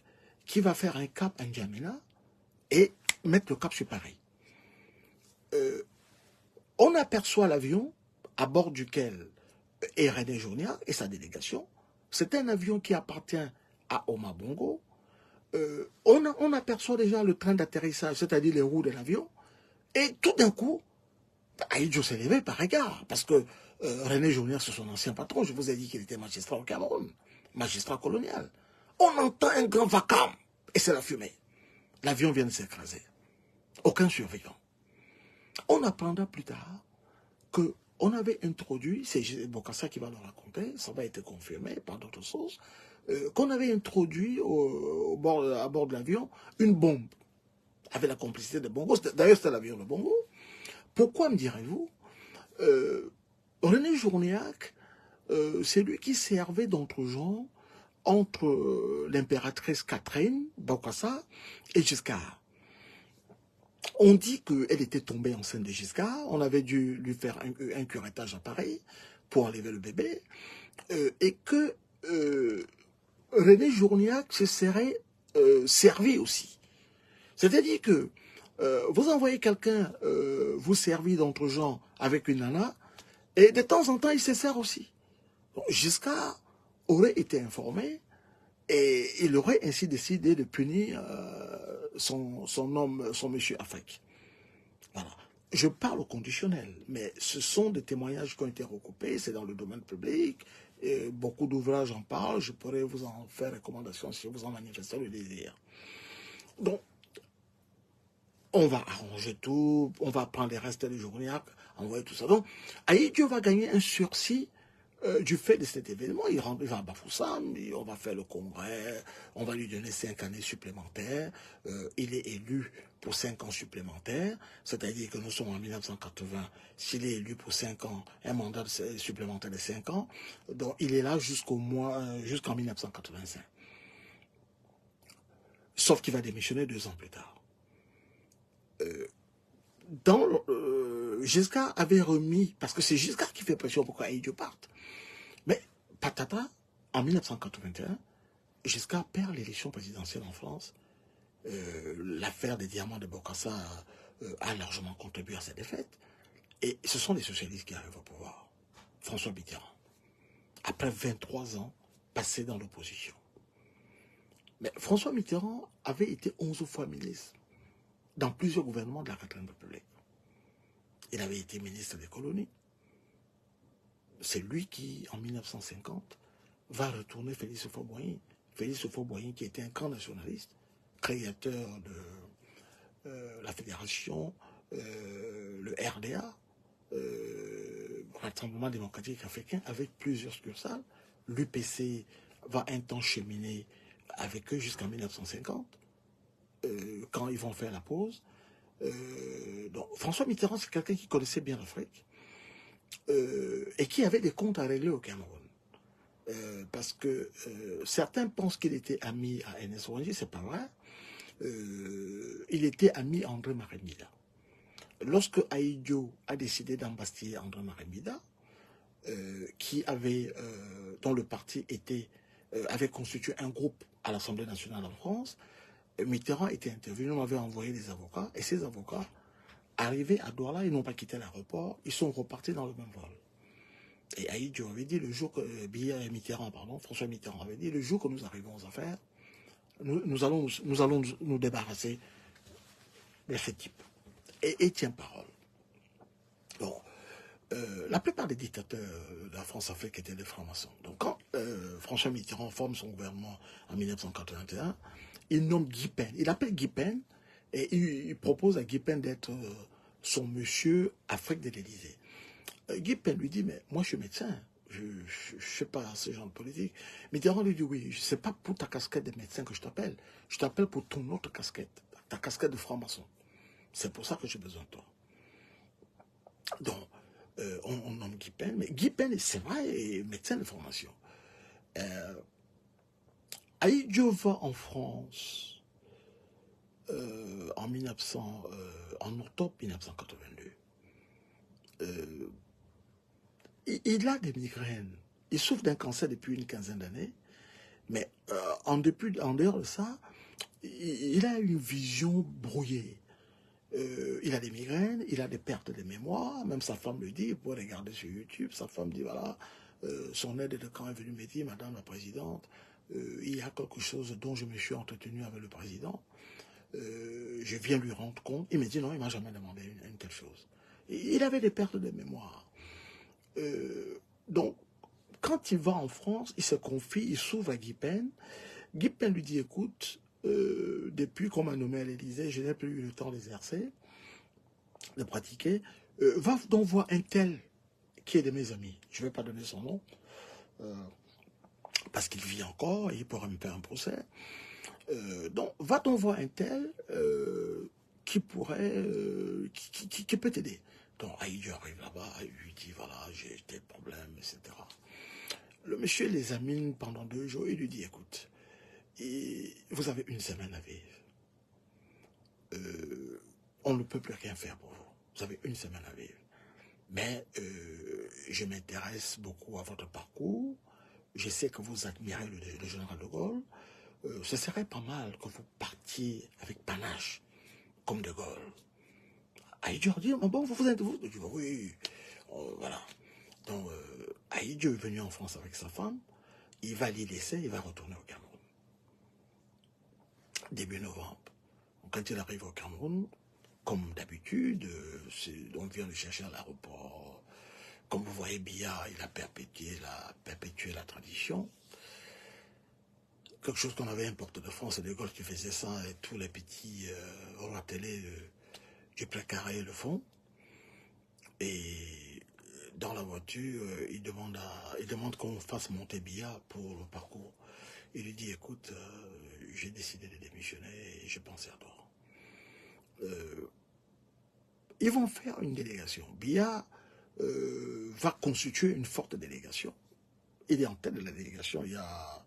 qui va faire un cap à N'Djamena et mettre le cap sur Paris. On aperçoit l'avion à bord duquel est René Journiac et sa délégation. C'est un avion qui appartient à Omar Bongo. On aperçoit déjà le train d'atterrissage, c'est-à-dire les roues de l'avion. Et tout d'un coup, Ahidjo s'est levé par égard, parce que René Journiac, c'est son ancien patron. Je vous ai dit qu'il était magistrat au Cameroun, magistrat colonial. On entend un grand vacarme, et c'est la fumée. L'avion vient de s'écraser. Aucun survivant. On apprendra plus tard qu'on avait introduit, c'est Bokassa qui va le raconter, ça va être confirmé par d'autres sources, qu'on avait introduit à bord de l'avion une bombe, avec la complicité de Bongo. D'ailleurs, c'était l'avion de Bongo. Pourquoi, me direz-vous? René Journiac, c'est lui qui servait d'entre-gens entre l'impératrice Catherine, Bokassa, et Giscard. On dit qu'elle était tombée enceinte de Giscard, on avait dû lui faire un curettage à Paris pour enlever le bébé, et que René Journiac se serait servi aussi C'est-à-dire que vous envoyez quelqu'un vous servir d'entre gens avec une nana, et de temps en temps, il se sert aussi. Giscard aurait été informé et il aurait ainsi décidé de punir son homme, son monsieur Afrique. Voilà. Je parle au conditionnel, mais ce sont des témoignages qui ont été recoupés, c'est dans le domaine public, et beaucoup d'ouvrages en parlent, je pourrais vous en faire recommandation si vous en manifestez le désir. Donc, on va arranger tout, on va prendre les restes des journées, envoyer tout ça. Donc, Ahidjo va gagner un sursis du fait de cet événement. Il va à Bafoussam, on va faire le congrès, on va lui donner 5 années supplémentaires. Il est élu pour 5 ans supplémentaires, c'est-à-dire que nous sommes en 1980. S'il est élu pour 5 ans, un mandat supplémentaire de 5 ans, donc il est là jusqu'en 1985. Sauf qu'il va démissionner 2 ans plus tard. Giscard avait remis, parce que c'est Giscard qui fait pression pour qu'Ahidjo parte. Mais patata, en 1981, Giscard perd l'élection présidentielle en France. L'affaire des diamants de Bokassa a largement contribué à sa défaite. Et ce sont les socialistes qui arrivent au pouvoir. François Mitterrand. Après 23 ans passés dans l'opposition. Mais François Mitterrand avait été 11 fois ministre dans plusieurs gouvernements de la 4e République. Il avait été ministre des colonies. C'est lui qui, en 1950, va retourner Félix Houphouët-Boigny. Félix Houphouët-Boigny qui était un grand nationaliste, créateur de la fédération, le RDA, Rassemblement démocratique africain, avec plusieurs succursales. L'UPC va un temps cheminer avec eux jusqu'en 1950, quand ils vont faire la pause. Donc, François Mitterrand, c'est quelqu'un qui connaissait bien l'Afrique et qui avait des comptes à régler au Cameroun. Parce que certains pensent qu'il était ami à Ernest Ouangi, c'est pas vrai. Il était ami à André Maremida. Lorsque Ahidjo a décidé d'embastiller André Maremida, dont le parti avait constitué un groupe à l'Assemblée nationale en France, Mitterrand était intervenu, on avait envoyé des avocats, et ces avocats, arrivés à Douala, ils n'ont pas quitté l'aéroport, ils sont repartis dans le même vol. Et Ahidjo avait dit, le jour que François Mitterrand avait dit, le jour que nous arrivons aux affaires, nous allons nous débarrasser de ce type. Et tient parole. Bon, la plupart des dictateurs de la France-Afrique étaient des francs-maçons. Donc quand François Mitterrand forme son gouvernement en 1981, il nomme Guy Pen. Il appelle Guy Pen et il propose à Guy Pen d'être son monsieur Afrique de l'Élysée. Guy Pen lui dit, mais moi je suis médecin, je ne sais pas ce genre de politique. Mitterrand lui dit, oui, ce n'est pas pour ta casquette de médecin que je t'appelle pour ton autre casquette, ta casquette de franc-maçon. C'est pour ça que j'ai besoin de toi. Donc, on nomme Guy Pen, mais Guy Pen, c'est vrai, est médecin de formation. Ahidjo va en France en octobre 1982. Il a des migraines. Il souffre d'un cancer depuis une quinzaine d'années, mais en dehors de ça, il a une vision brouillée. Il a des migraines, il a des pertes de mémoire, même sa femme le dit, vous pouvez regarder sur YouTube, sa femme dit, voilà, son aide de camp est venue me dire, Madame la Présidente, il y a quelque chose dont je me suis entretenu avec le Président, je viens lui rendre compte. Il me dit, non, il ne m'a jamais demandé une telle chose. Il avait des pertes de mémoire. Donc, quand il va en France, il se confie, il s'ouvre à Guy Pen. Guy Pen lui dit, écoute, depuis qu'on m'a nommé à l'Élysée, je n'ai plus eu le temps d'exercer, de pratiquer. Va donc voir un tel qui est de mes amis. Je ne vais pas donner son nom, parce qu'il vit encore et il pourra me faire un procès. Donc, va donc voir un tel qui pourrait, qui peut t'aider. Donc, Ahidjo arrive là-bas, il lui dit, voilà, j'ai des problèmes, etc. Le monsieur les examine pendant 2 jours, il lui dit, écoute, vous avez une semaine à vivre. On ne peut plus rien faire pour vous. Vous avez une semaine à vivre. Mais je m'intéresse beaucoup à votre parcours. Je sais que vous admirez le général de Gaulle. Ce serait pas mal que vous partiez avec panache comme De Gaulle. Ahidjo a dit, bon, vous êtes vous? Je dis, oui, voilà. Donc, Ahidjo est venu en France avec sa femme, il va l'y laisser, il va retourner au Cameroun. Début novembre. Quand il arrive au Cameroun, comme d'habitude, on vient le chercher à l'aéroport. Comme vous voyez, Biya, il a perpétué la tradition. Quelque chose qu'on avait importé de France, c'est De Gaulle qui faisait ça, et tous les petits rois télé du précaré le font. Et dans la voiture, il demande qu'on fasse monter Biya pour le parcours. Il lui dit, écoute, j'ai décidé de démissionner et je pensais à toi. Ils vont faire une délégation. Biya va constituer une forte délégation. Il est en tête de la délégation. Il y a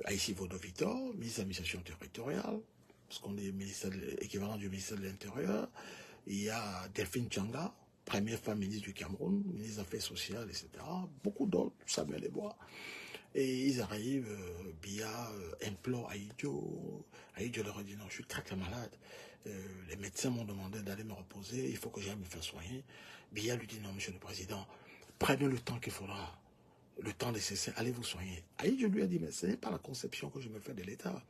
Aïssi Vaudou-Victor, ministre de l'administration territoriale, parce qu'on est équivalent du ministère de l'Intérieur. Il y a Delphine Tchanga, première femme ministre du Cameroun, ministre des Affaires sociales, etc. Beaucoup d'autres, Samuel Ebois. Et ils arrivent, Biya implore Ahidjo. Ahidjo leur a dit non, je suis très très malade. Les médecins m'ont demandé d'aller me reposer, il faut que j'aille me faire soigner. Biya lui dit non, monsieur le président, prenez le temps qu'il faudra, le temps nécessaire, allez vous soigner. Ahidjo lui a dit, mais ce n'est pas la conception que je me fais de l'État.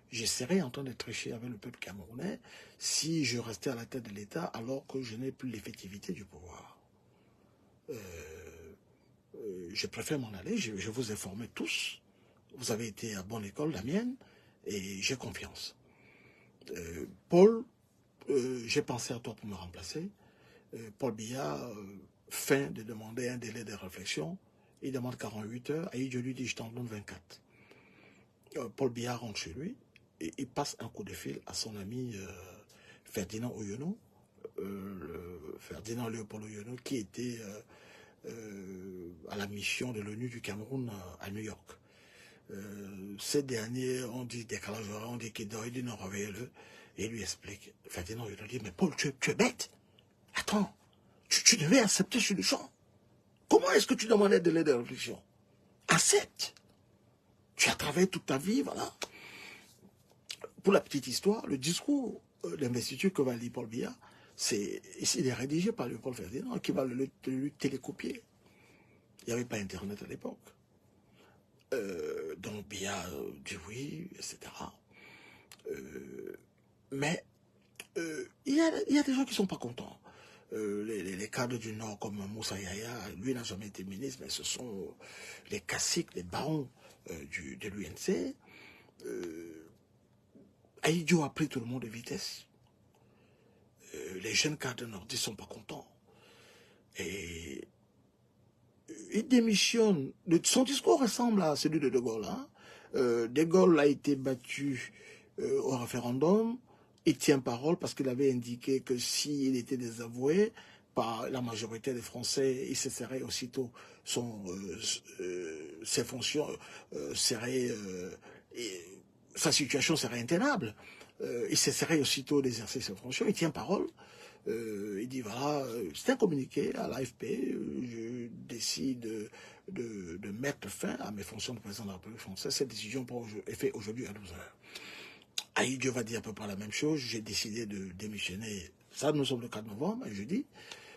Je serais en train de tricher avec le peuple camerounais si je restais à la tête de l'État alors que je n'ai plus l'effectivité du pouvoir. Je préfère m'en aller, je vous ai formés tous. Vous avez été à bonne école, la mienne, et j'ai confiance. Paul, j'ai pensé à toi pour me remplacer. Paul Biya feint de demander un délai de réflexion. Il demande 48 heures, et je lui dis, je t'en donne 24. Paul Biya rentre chez lui, et il passe un coup de fil à son ami Ferdinand Oyono, Ferdinand Léopold Oyono, qui était à la mission de l'ONU du Cameroun à New York. Ces derniers ont dit décalage horaire, on dit qu'il dort, il dit non, réveillez-le. Et il lui explique. Ferdinand lui dit, mais Paul, tu es bête. Attends, tu devais accepter sur le champ. Comment est-ce que tu demandais de l'aide de réflexion? Accepte. Tu as travaillé toute ta vie, voilà. Pour la petite histoire, le discours d'investiture que va lire Paul Biya, il est rédigé par le Paul Ferdinand qui va le télécopier. Il n'y avait pas Internet à l'époque. Donc Biya dit oui, etc. Mais il y a des gens qui ne sont pas contents. Les cadres du Nord comme Moussa Yaya, lui n'a jamais été ministre, mais ce sont les caciques, les barons de l'UNC. Ahidjo a pris tout le monde de vitesse. Les jeunes cadres nordistes ne sont pas contents. Et il démissionne. Son discours ressemble à celui de De Gaulle. Hein. De Gaulle a été battu au référendum. Il tient parole parce qu'il avait indiqué que s'il était désavoué par la majorité des Français, il cesserait aussitôt ses fonctions, sa situation serait intenable. Il cesserait aussitôt d'exercer ses fonctions. Il tient parole. Il dit voilà, c'est un communiqué à l'AFP, je décide de mettre fin à mes fonctions de président de la République française. Cette décision est faite aujourd'hui à 12h. Ahidjo va dire à peu près la même chose. J'ai décidé de démissionner. Ça, nous sommes le 4 novembre, jeudi,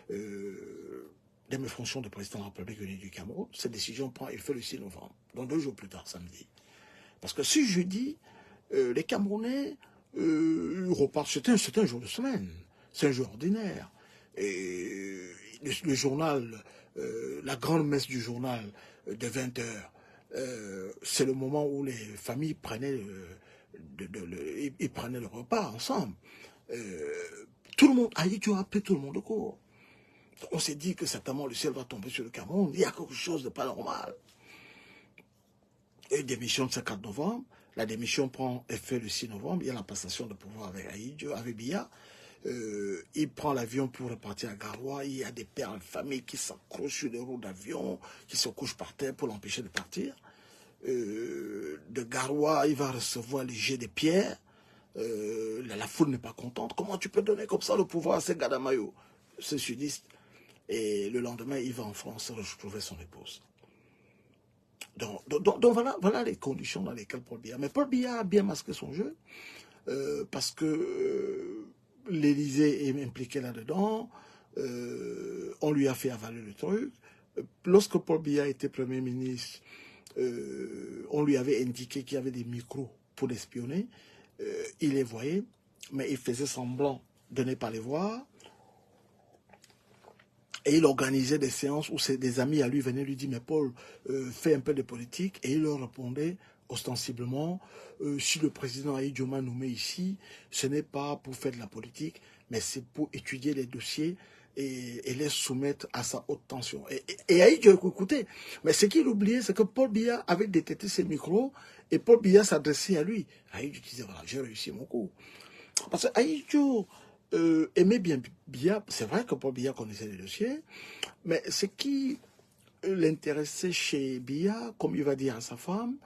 de mes fonctions de président de la République unie du Cameroun. Cette décision prend effet le 6 novembre, donc 2 jours plus tard, samedi. Parce que si jeudi, les Camerounais repartent, c'est un jour de semaine, c'est un jour ordinaire. Et le journal, la grande messe du journal de 20h, c'est le moment où les familles prenaient ils prenaient le repas ensemble. Tout le monde, Ahidjo a appelé tout le monde au cours. On s'est dit que certainement le ciel va tomber sur le Cameroun. Il y a quelque chose de pas normal. Et démission de ce 4 novembre. La démission prend effet le 6 novembre. Il y a la passation de pouvoir avec Ahidjo, avec Biya. Il prend l'avion pour repartir à Garoua. Il y a des pères de famille qui s'accrochent sur des roues d'avion, qui se couchent par terre pour l'empêcher de partir. De Garoua, il va recevoir les jets de pierres. La foule n'est pas contente. Comment tu peux donner comme ça le pouvoir à ces Gadamayo, ce sudiste? Et le lendemain, il va en France retrouver son épouse. Donc voilà les conditions dans lesquelles Paul Biya. Mais Paul Biya a bien masqué son jeu parce que l'Élysée est impliqué là-dedans. On lui a fait avaler le truc. Lorsque Paul Biya était Premier ministre, on lui avait indiqué qu'il y avait des micros pour l'espionner. Il les voyait, mais il faisait semblant de ne pas les voir. Et il organisait des séances où des amis à lui venaient lui dire « Mais Paul, fais un peu de politique ». Et il leur répondait ostensiblement si le président Ahidjo m'a nommé ici, ce n'est pas pour faire de la politique, mais c'est pour étudier les dossiers et les soumettre à sa haute tension. Et Ahidjo, écoutez, mais ce qu'il oubliait, c'est que Paul Biya avait détecté ses micros et Paul Biya s'adressait à lui. Ahidjo disait « Voilà, j'ai réussi mon coup ». Parce que Ahidjo aimait bien Biya. C'est vrai que Paul Biya connaissait les dossiers, mais ce qui l'intéressait chez Biya, comme il va dire à sa femme,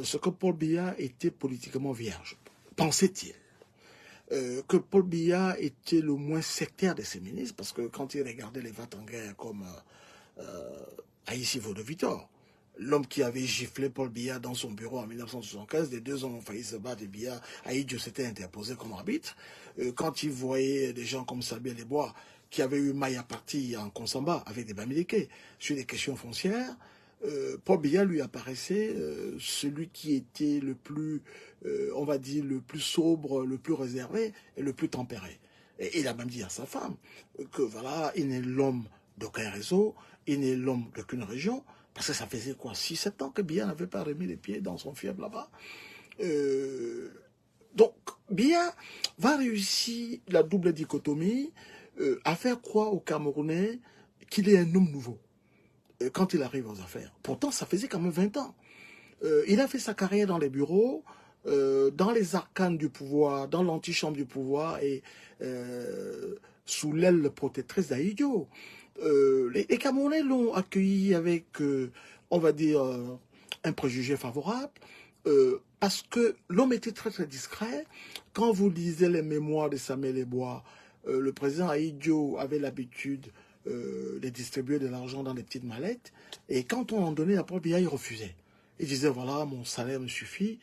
c'est que Paul Biya était politiquement vierge, pensait-il. Que Paul Biya était le moins sectaire de ses ministres, parce que quand il regardait les va-t-en-guerre comme Aïssi Vaudevittor, l'homme qui avait giflé Paul Biya dans son bureau en 1975, les deux hommes ont failli se battre et Biya, Ahidjo s'était interposé comme arbitre. Quand il voyait des gens comme Sabien Lesbois, qui avaient eu maille à partie en Konsamba avec des Bamileke sur des questions foncières, Paul Biya lui apparaissait celui qui était le plus, on va dire, le plus sobre, le plus réservé et le plus tempéré. Et il a même dit à sa femme que voilà, il n'est l'homme d'aucun réseau, il n'est l'homme d'aucune région, parce que ça faisait quoi, 6-7 ans que Biya n'avait pas remis les pieds dans son fief là-bas. Donc, Biya va réussir la double dichotomie à faire croire aux Camerounais qu'il est un homme nouveau quand il arrive aux affaires. Pourtant, ça faisait quand même 20 ans. Il a fait sa carrière dans les bureaux, dans les arcanes du pouvoir, dans l'antichambre du pouvoir et sous l'aile protectrice d'Ahidjo. Les Camerounais l'ont accueilli avec, on va dire, un préjugé favorable, parce que l'homme était très très discret. Quand vous lisez les mémoires de Samuel Lesbois, le président Ahidjo avait l'habitude de distribuer de l'argent dans des petites mallettes, et quand on en donnait à Paul Biya, il refusait. Il disait, voilà, mon salaire me suffit,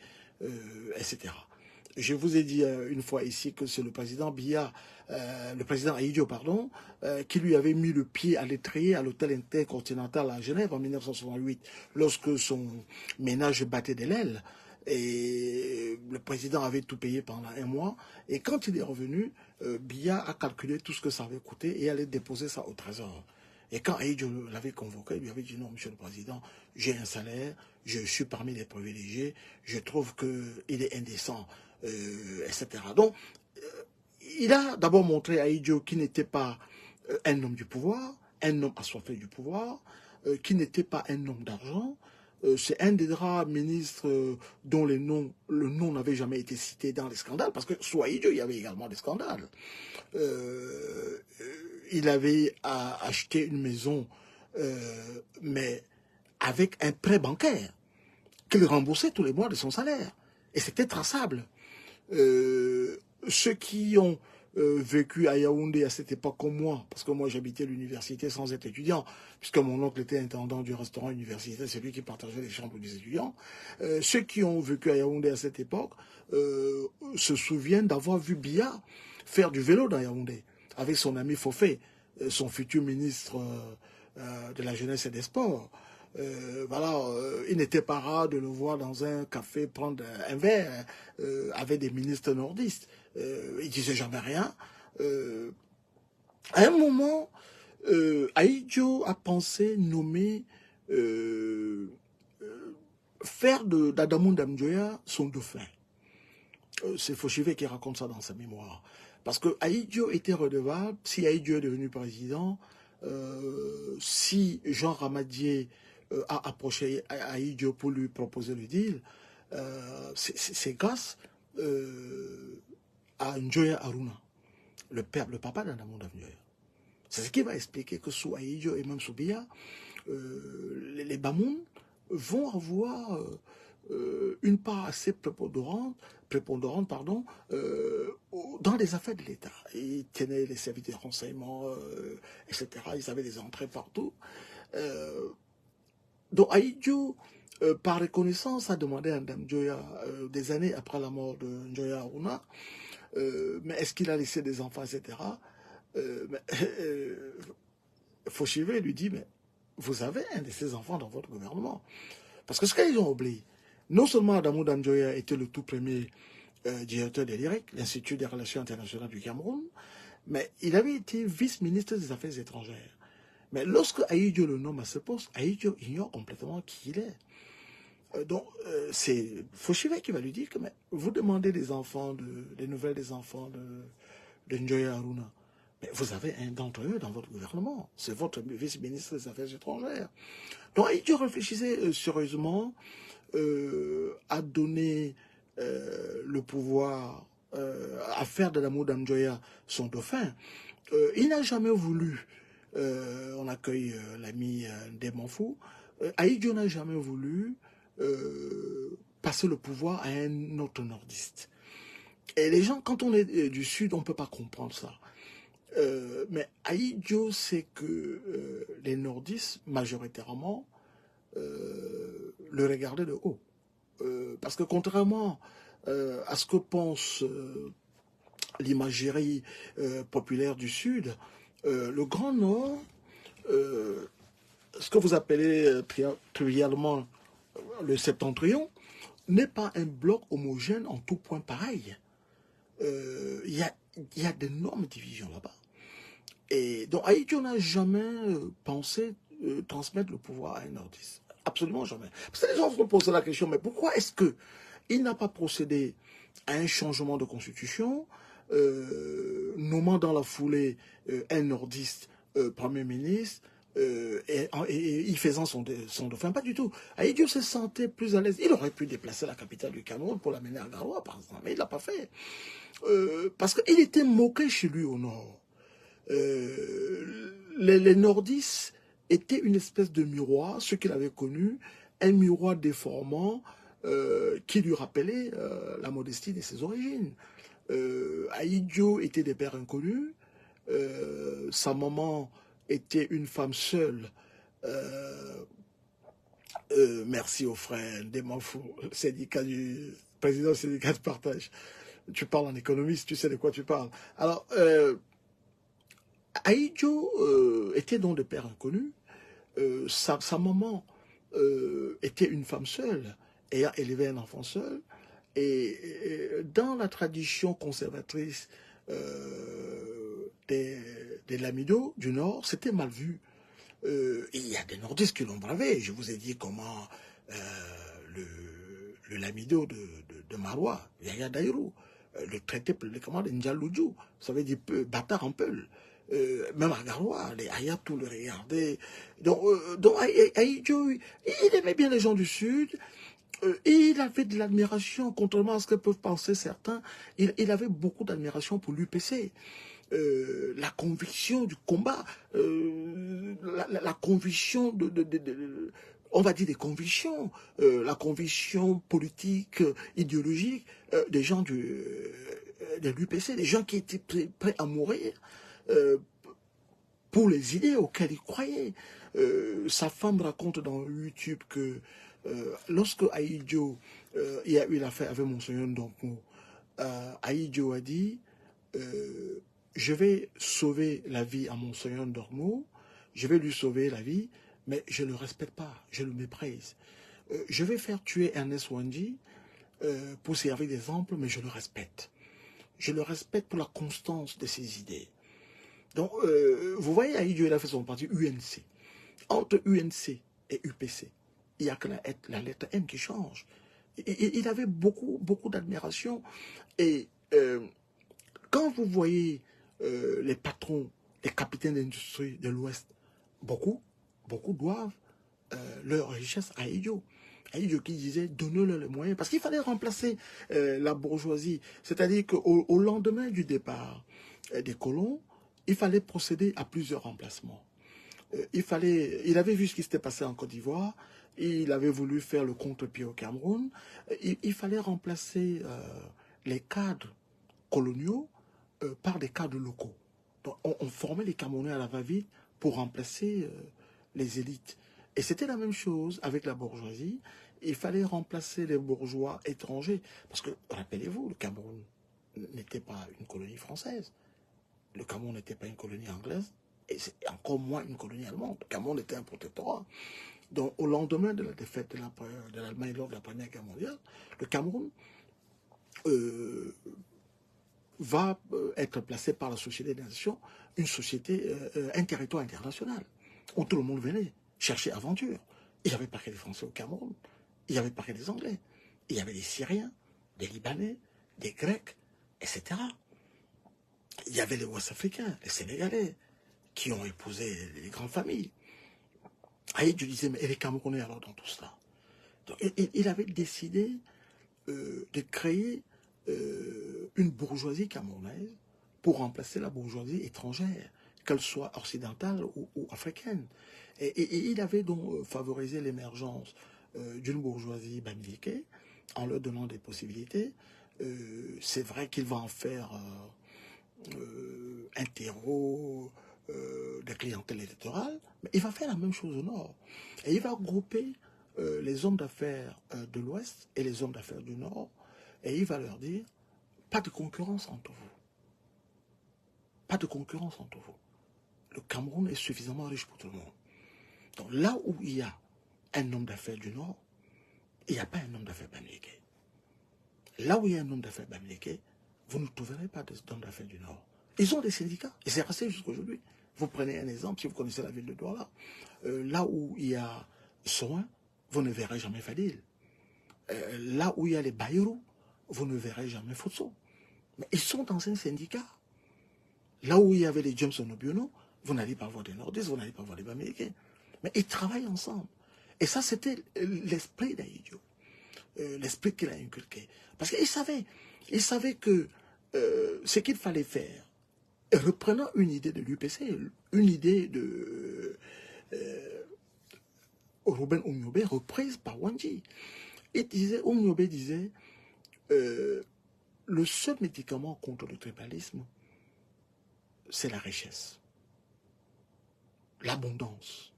etc. Je vous ai dit une fois ici que c'est le président Biya, le président Ahidjo, pardon, qui lui avait mis le pied à l'étrier à l'hôtel intercontinental à Genève en 1968, lorsque son ménage battait de l'aile. Et le président avait tout payé pendant un mois. Et quand il est revenu, Biya a calculé tout ce que ça avait coûté et allait déposer ça au trésor. Et quand Ahidjo l'avait convoqué, il lui avait dit non, monsieur le président, j'ai un salaire, je suis parmi les privilégiés, je trouve qu'il est indécent, etc. Donc, il a d'abord montré à Ahidjo qu'il n'était pas un homme du pouvoir, un homme assoiffé du pouvoir, qui n'était pas un homme d'argent. C'est un des rares ministres dont le nom n'avait jamais été cité dans les scandales, parce que sous Ahidjo, il y avait également des scandales. Il avait acheté une maison, mais avec un prêt bancaire, qu'il remboursait tous les mois de son salaire. Et c'était traçable. Ceux qui ont vécu à Yaoundé à cette époque comme moi, parce que moi j'habitais l'université sans être étudiant, puisque mon oncle était intendant du restaurant universitaire, c'est lui qui partageait les chambres des étudiants. Ceux qui ont vécu à Yaoundé à cette époque se souviennent d'avoir vu Biya faire du vélo dans Yaoundé, avec son ami Fofé, son futur ministre de la jeunesse et des sports. Voilà, il n'était pas rare de le voir dans un café prendre un verre avec des ministres nordistes. Il disait jamais rien. À un moment, Ahidjo a pensé nommer, faire d'Adamou Ndamjoya son dauphin. C'est Fauchivé qui raconte ça dans sa mémoire. Parce que Ahidjo était redevable, si Ahidjo est devenu président, si Jean Ramadier a approché Ahidjo pour lui proposer le deal, c'est grâce à Njoya Aruna, le papa d'Adamou Ndamjoya. C'est ce qui va expliquer que sous Ahidjo et même sous Biya, les Bamoun vont avoir une part assez prépondérante dans les affaires de l'État. Ils tenaient les services de renseignement, etc. Ils avaient des entrées partout. Donc Ahidjo, par reconnaissance, a demandé à Ndamjoya, des années après la mort de Njoya Aruna, mais est-ce qu'il a laissé des enfants, etc. Mais, Fauchivet lui dit, mais vous avez un de ces enfants dans votre gouvernement. Parce que ce qu'ils ont oublié, non seulement Adamou Danjoya était le tout premier directeur de l'IREC, l'Institut des Relations Internationales du Cameroun, mais il avait été vice-ministre des Affaires étrangères. Mais lorsque Ahidjo le nomme à ce poste, Ahidjo ignore complètement qui il est. Donc, c'est Fauchivet qui va lui dire que mais vous demandez des nouvelles des enfants de Njoya Aruna. Mais vous avez un d'entre eux dans votre gouvernement. C'est votre vice-ministre des Affaires étrangères. Donc, Ahidjo réfléchissait sérieusement à donner le pouvoir à faire de l'amour d'Amjoya son dauphin. Il n'a jamais voulu, on accueille l'ami Ndemanfou, Ahidjo n'a jamais voulu passer le pouvoir à un autre nordiste. Et les gens, quand on est du Sud, on ne peut pas comprendre ça. Mais Ahidjo sait que les nordistes, majoritairement, le regardaient de haut. Parce que contrairement à ce que pense l'imagerie populaire du Sud, le Grand Nord, ce que vous appelez trivialement le septentrion, n'est pas un bloc homogène en tout point pareil. Il y a d'énormes divisions là-bas. Et donc Ahidjo n'a jamais pensé transmettre le pouvoir à un nordiste. Absolument jamais. Parce que les gens vont poser la question, mais pourquoi est-ce qu'il n'a pas procédé à un changement de constitution, nommant dans la foulée un nordiste Premier ministre, et y faisant son dauphin? Pas du tout. Ahidjo se sentait plus à l'aise. Il aurait pu déplacer la capitale du Cameroun pour l'amener à Garoua, par exemple, mais il ne l'a pas fait. Parce qu'il était moqué chez lui au nord. Les nordistes étaient une espèce de miroir, ce qu'il avait connu, un miroir déformant qui lui rappelait la modestie de ses origines. Ahidjo était des pères inconnus, sa maman était une femme seule, merci aux frères Ndemanfou, syndicat du président du syndicat de partage. Tu parles en économiste, tu sais de quoi tu parles. Alors, Ahidjo était donc de père inconnu. Sa maman était une femme seule, ayant élevé un enfant seul. Et dans la tradition conservatrice des Lamido du Nord, c'était mal vu. Il y a des nordistes qui l'ont bravé. Je vous ai dit comment le Lamido de Marois, Yaya Daïrou, le traité publiquement de Ndjaloudjou, ça veut dire bâtard en peul. Même à Garoua, les Ayatou le regardaient. Donc Ahidjo, il aimait bien les gens du Sud. Il avait de l'admiration, contrairement à ce que peuvent penser certains, il avait beaucoup d'admiration pour l'UPC. La conviction du combat, la conviction on va dire des convictions, la conviction politique, idéologique des gens de l'UPC, des gens qui étaient prêts à mourir pour les idées auxquelles ils croyaient. Sa femme raconte dans YouTube que lorsque Ahidjo il y a eu l'affaire avec Monseigneur Ndompo, Ahidjo a dit je vais sauver la vie à Monseigneur Ndormo, je vais lui sauver la vie, mais je ne le respecte pas, je le méprise. Je vais faire tuer Ernest Wandji pour servir d'exemple, mais je le respecte. Je le respecte pour la constance de ses idées. Donc, vous voyez, Ahidjo, il a fait son parti UNC. Entre UNC et UPC, il n'y a que la lettre M qui change. Il avait beaucoup d'admiration. Et quand vous voyez les patrons, les capitaines d'industrie de l'Ouest, beaucoup doivent leur richesse à Ahidjo. Ahidjo qui disait, donnez-leur les moyens, parce qu'il fallait remplacer la bourgeoisie. C'est-à-dire qu'au lendemain du départ des colons, il fallait procéder à plusieurs remplacements. Il avait vu ce qui s'était passé en Côte d'Ivoire, il avait voulu faire le contre-pied au Cameroun, il fallait remplacer les cadres coloniaux par des cadres locaux. Donc, on formait les Camerounais à la va-vite pour remplacer les élites. Et c'était la même chose avec la bourgeoisie. Il fallait remplacer les bourgeois étrangers. Parce que, rappelez-vous, le Cameroun, n'était pas une colonie française. Le Cameroun n'était pas une colonie anglaise. Et c'est encore moins une colonie allemande. Le Cameroun était un protectorat. Donc, au lendemain de la défaite de l'Allemagne lors de la Première Guerre mondiale, le Cameroun va être placé par la Société des Nations, un territoire international, où tout le monde venait chercher aventure. Il n'y avait pas que des Français au Cameroun, il n'y avait pas que des Anglais, il y avait des Syriens, des Libanais, des Grecs, etc. Il y avait les Ouest-Africains, les Sénégalais, qui ont épousé les grandes familles. Et je disais, mais et les Camerounais alors dans tout cela? Donc, il avait décidé de créer une bourgeoisie camerounaise pour remplacer la bourgeoisie étrangère, qu'elle soit occidentale ou africaine. Et il avait donc favorisé l'émergence d'une bourgeoisie bamileke en leur donnant des possibilités. C'est vrai qu'il va en faire un terreau de clientèle électorale, mais il va faire la même chose au nord. Et il va grouper les hommes d'affaires de l'ouest et les hommes d'affaires du nord, et il va leur dire, pas de concurrence entre vous. Pas de concurrence entre vous. Le Cameroun est suffisamment riche pour tout le monde. Donc là où il y a un homme d'affaires du nord, il n'y a pas un homme d'affaires bamileke. Là où il y a un homme d'affaires bamileke, vous ne trouverez pas d'homme d'affaires du nord. Ils ont des syndicats, et c'est resté jusqu'à aujourd'hui. Vous prenez un exemple, si vous connaissez la ville de Douala, là où il y a Soin, vous ne verrez jamais Fadil. Là où il y a les Bayrou, vous ne verrez jamais Futso. Mais ils sont dans un syndicat. Là où il y avait les James Onobiono, vous n'allez pas voir des Nordistes, vous n'allez pas voir des Américains. Mais ils travaillent ensemble. Et ça, c'était l'esprit d'Ahidjo. L'esprit qu'il a inculqué. Parce qu'il savait que ce qu'il fallait faire, reprenant une idée de l'UPC, une idée de Ruben Oumyobé, reprise par Wandji. Oumyobé disait, le seul médicament contre le tribalisme, c'est la richesse, l'abondance.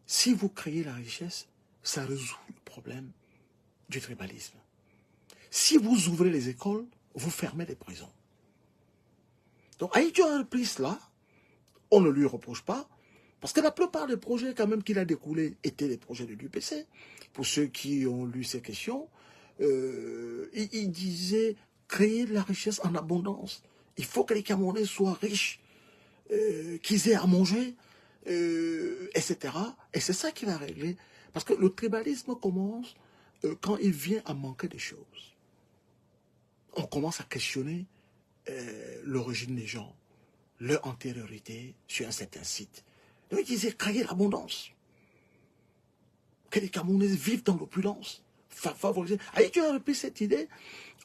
Si vous créez la richesse, ça résout le problème du tribalisme. Si vous ouvrez les écoles, vous fermez les prisons. Donc Ahidjo a repris cela, on ne lui reproche pas, parce que la plupart des projets quand même qu'il a découlés étaient des projets de l'UPC. Pour ceux qui ont lu ces questions, il disait créer de la richesse en abondance. Il faut que les Camerounais soient riches, qu'ils aient à manger, etc. Et c'est ça qui va régler. Parce que le tribalisme commence quand il vient à manquer des choses. On commence à questionner l'origine des gens, leur antériorité sur un certain site. Donc il disait créer l'abondance. Que les Camerounais vivent dans l'opulence. Favoriser. Et tu as repris cette idée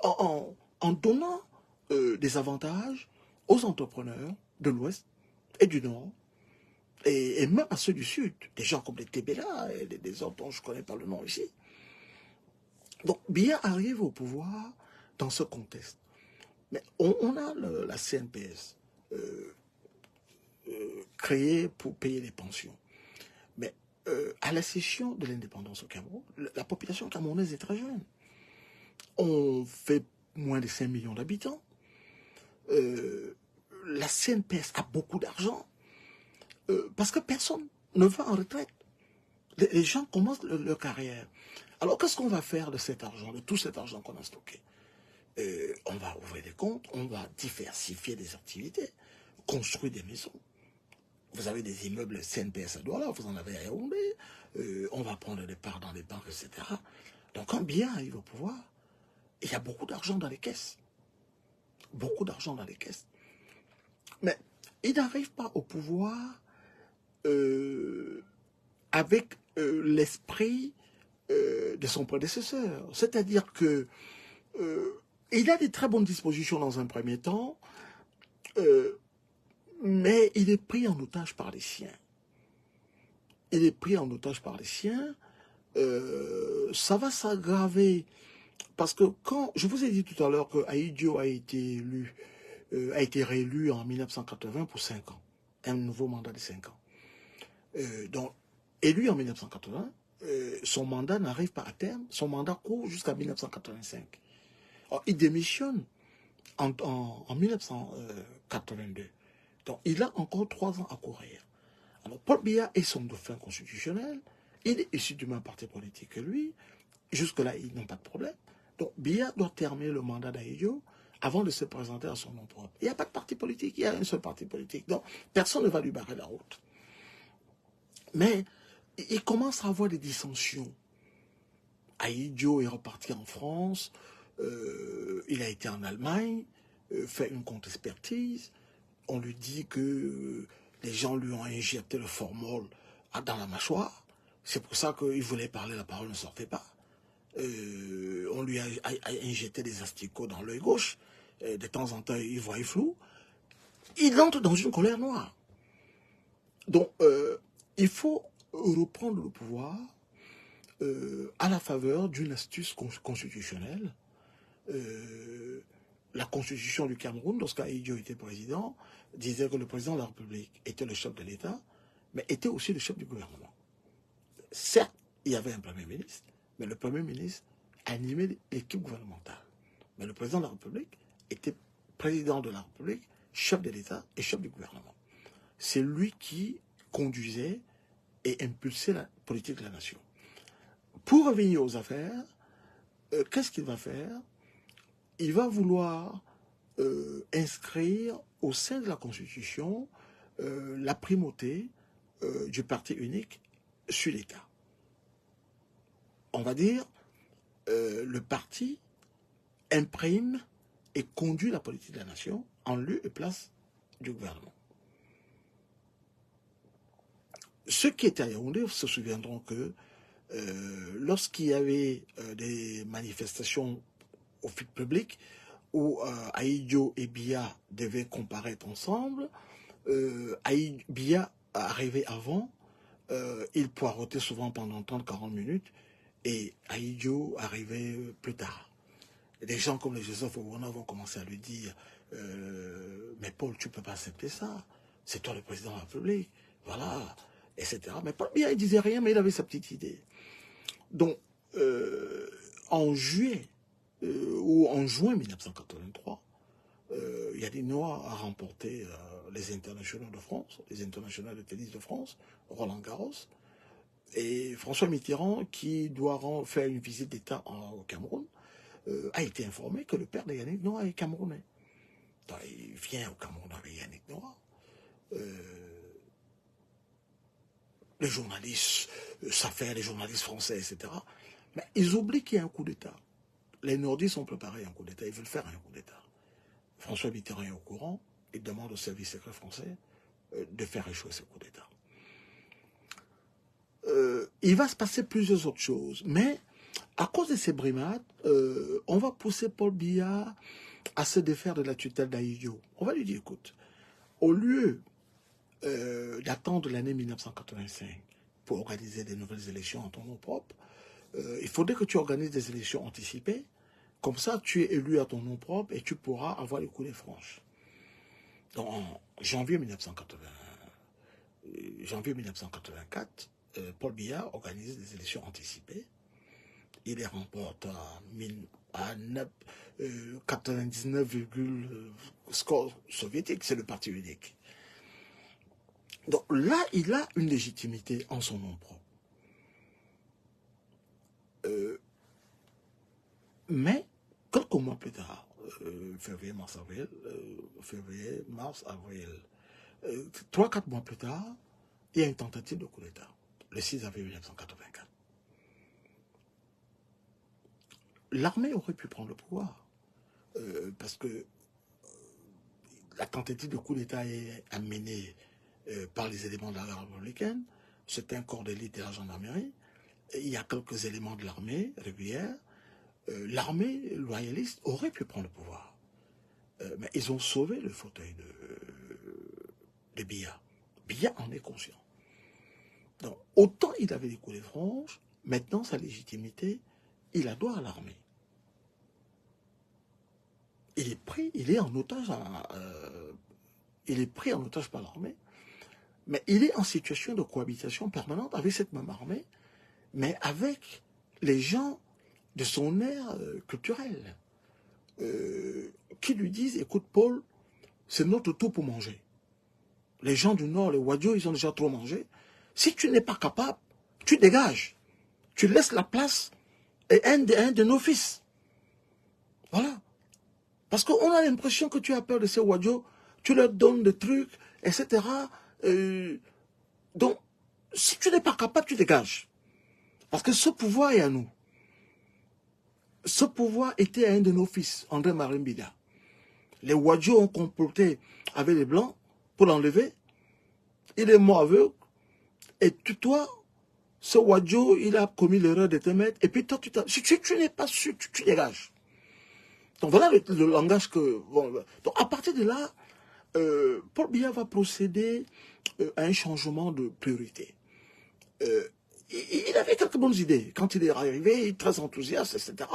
en donnant des avantages aux entrepreneurs de l'Ouest et du Nord, et même à ceux du Sud, des gens comme les Tébéla, et des autres dont je ne connais pas le nom ici. Donc, Biya arrive au pouvoir dans ce contexte. Mais on a la CNPS créée pour payer les pensions. Mais à la cession de l'indépendance au Cameroun, la population camerounaise est très jeune. On fait moins de 5 millions d'habitants. La CNPS a beaucoup d'argent. Parce que personne ne va en retraite. Les gens commencent leur carrière. Alors, qu'est-ce qu'on va faire de cet argent, de tout cet argent qu'on a stocké? On va ouvrir des comptes, on va diversifier des activités, construire des maisons. Vous avez des immeubles CNPS à Douala, vous en avez à Yaoundé, on va prendre des parts dans les banques, etc. Donc, quand Biya arrive au pouvoir, il y a beaucoup d'argent dans les caisses. Beaucoup d'argent dans les caisses. Mais il n'arrive pas au pouvoir avec l'esprit de son prédécesseur. C'est-à-dire que il a des très bonnes dispositions dans un premier temps, mais il est pris en otage par les siens. Il est pris en otage par les siens. Ça va s'aggraver. Parce que quand, je vous ai dit tout à l'heure que Ahidjo a été réélu en 1980 pour 5 ans. Un nouveau mandat de 5 ans. Donc, élu en 1980, son mandat n'arrive pas à terme. Son mandat court jusqu'à 1985. Alors, il démissionne en 1982. Donc, il a encore 3 ans à courir. Alors, Paul Biya est son dauphin constitutionnel. Il est issu du même parti politique que lui. Jusque-là, ils n'ont pas de problème. Donc, Biya doit terminer le mandat d'Ahidjo avant de se présenter à son nom propre. Il n'y a pas de parti politique, il y a un seul parti politique. Donc, personne ne va lui barrer la route. Mais, il commence à avoir des dissensions. Ahidjo est reparti en France, il a été en Allemagne, fait une contre-expertise. On lui dit que les gens lui ont injecté le formol dans la mâchoire. C'est pour ça qu'il voulait parler, la parole ne sortait pas. On lui a injecté des asticots dans l'œil gauche. De temps en temps, il voit flou. Il entre dans une colère noire. Donc, il faut reprendre le pouvoir à la faveur d'une astuce constitutionnelle. La constitution du Cameroun, lorsqu'Ahidjo était président, disait que le président de la République était le chef de l'État, mais était aussi le chef du gouvernement. Certes, il y avait un Premier ministre, mais le Premier ministre animait l'équipe gouvernementale. Mais le président de la République était président de la République, chef de l'État et chef du gouvernement. C'est lui qui conduisait et impulsait la politique de la nation. Pour revenir aux affaires, qu'est-ce qu'il va faire? Il va vouloir inscrire au sein de la Constitution la primauté du parti unique sur l'État. On va dire, le parti imprime et conduit la politique de la nation en lieu et place du gouvernement. Ceux qui étaient à Yaoundé se souviendront que lorsqu'il y avait des manifestations au public où Ahidjo et Biya devaient comparaître ensemble, Biya arrivait avant, il poireautait souvent pendant 30-40 minutes et Ahidjo arrivait plus tard. Et des gens comme les Joseph Owana vont commencer à lui dire mais Paul, tu ne peux pas accepter ça, c'est toi le président de la République, voilà, etc. Mais Paul Biya, il ne disait rien, mais il avait sa petite idée. Donc, en juillet ou en juin 1983, Yadinoa a remporté les internationaux de France, les internationaux de tennis de France, Roland Garros, et François Mitterrand, qui doit faire une visite d'État au Cameroun, a été informé que le père de Yannick Noah est camerounais. Donc, il vient au Cameroun avec Yannick Noah. Les journalistes s'affairent, les journalistes français, etc. Mais ils oublient qu'il y a un coup d'État. Les nordistes ont préparé un coup d'État, ils veulent faire un coup d'État. François Mitterrand est au courant, il demande au service secret français de faire échouer ce coup d'État. Il va se passer plusieurs autres choses, mais à cause de ces brimades, on va pousser Paul Biya à se défaire de la tutelle d'Ahidjo. On va lui dire, écoute, au lieu d'attendre l'année 1985 pour organiser des nouvelles élections en ton nom propre, il faudrait que tu organises des élections anticipées. Comme ça, tu es élu à ton nom propre et tu pourras avoir les coulées franches. Donc, en janvier 1984, Paul Biya organise des élections anticipées. Il les remporte à 99, score soviétique, c'est le parti unique. Donc là, il a une légitimité en son nom propre. Mais, quelques mois plus tard, février, mars, avril, 3-4 mois plus tard, il y a une tentative de coup d'État, le 6 avril 1984. L'armée aurait pu prendre le pouvoir, parce que la tentative de coup d'État est amenée par les éléments de la garde républicaine, c'est un corps d'élite de la gendarmerie, et il y a quelques éléments de l'armée régulière. L'armée loyaliste aurait pu prendre le pouvoir. Mais ils ont sauvé le fauteuil de Biya. Biya en est conscient. Donc, autant il avait des coulées franches, maintenant sa légitimité, il la doit à l'armée. Il est en otage, il est pris en otage par l'armée, mais il est en situation de cohabitation permanente avec cette même armée, mais avec les gens de son ère culturelle. qui lui disent, écoute Paul, c'est notre tour pour manger. Les gens du Nord, les Wadjo, ils ont déjà trop mangé. Si tu n'es pas capable, tu dégages. Tu laisses la place à un de nos fils. Voilà. Parce qu'on a l'impression que tu as peur de ces Wadjo, tu leur donnes des trucs, etc. Donc, si tu n'es pas capable, tu dégages. Parce que ce pouvoir est à nous. Ce pouvoir était à un de nos fils, André Marimbida. Les Wadjo ont comploté avec les Blancs pour l'enlever. Il est mort aveugle. Et toi, ce Wadjo, il a commis l'erreur de te mettre. Et puis toi, si tu n'es pas sûr, tu dégages. Donc voilà le langage que... Bon, donc à partir de là, Paul Biya va procéder à un changement de priorité. Il avait quelques bonnes idées. Quand il est arrivé, très enthousiaste, etc.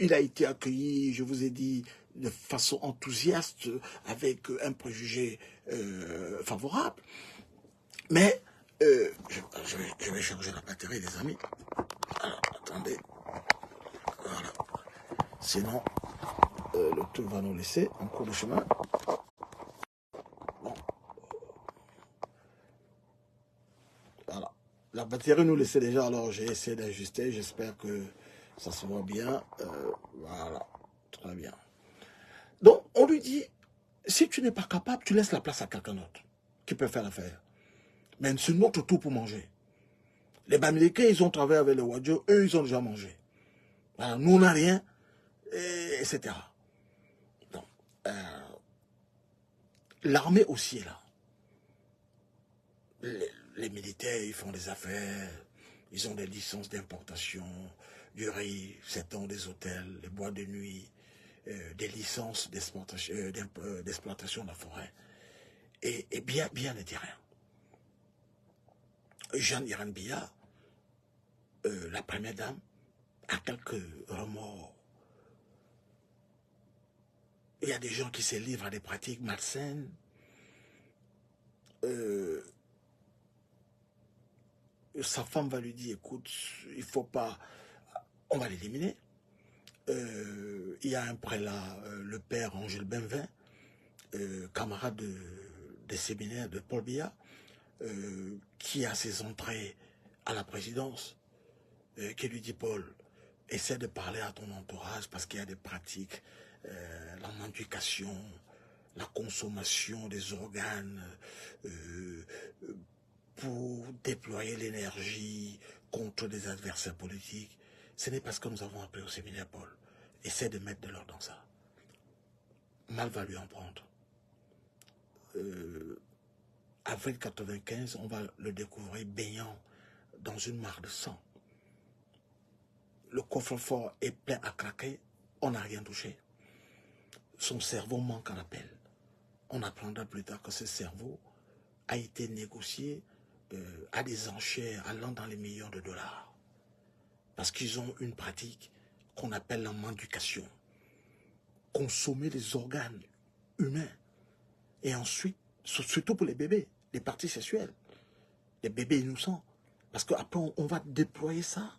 Il a été accueilli, je vous ai dit, de façon enthousiaste, avec un préjugé favorable. Mais, je vais charger la batterie, les amis. Alors, attendez. Voilà. Sinon, le truc va nous laisser en cours de chemin. Bon. Voilà. La batterie nous laissait déjà, alors j'ai essayé d'ajuster. J'espère que ça se voit bien. Voilà. Très bien. Donc, on lui dit, si tu n'es pas capable, tu laisses la place à quelqu'un d'autre qui peut faire l'affaire. Mais c'est notre tour pour manger. Les Bamileke, ils ont travaillé avec les Wadjo, eux, ils ont déjà mangé. Voilà, nous, on n'a rien, etc. Donc, l'armée aussi est là. Les militaires, ils font des affaires, ils ont des licences d'importation, du riz, certains ont des hôtels, des boîtes de nuit, des licences d'exploitation de la forêt, et bien des terrains. Jeanne Irène Biya, la première dame, a quelques remords. Il y a des gens qui se livrent à des pratiques malsaines. Sa femme va lui dire, écoute, il faut pas, on va l'éliminer. Il y a un prélat, le père Angèle Benvin, camarade des séminaires de Paul Biya, qui a ses entrées à la présidence, qui lui dit, Paul, essaie de parler à ton entourage parce qu'il y a des pratiques, la mendication, la consommation des organes, pour déployer l'énergie contre des adversaires politiques. Ce n'est pas ce que nous avons appris au séminaire, Paul. Essaie de mettre de l'ordre dans ça. Mal va lui en prendre. Avril 95, on va le découvrir baignant dans une mare de sang. Le coffre-fort est plein à craquer, on n'a rien touché. Son cerveau manque à l'appel. On apprendra plus tard que ce cerveau a été négocié à des enchères allant dans les millions de dollars. Parce qu'ils ont une pratique qu'on appelle la mendication. Consommer les organes humains. Et ensuite, surtout pour les bébés, les parties sexuelles, les bébés innocents. Parce qu'après, on va déployer ça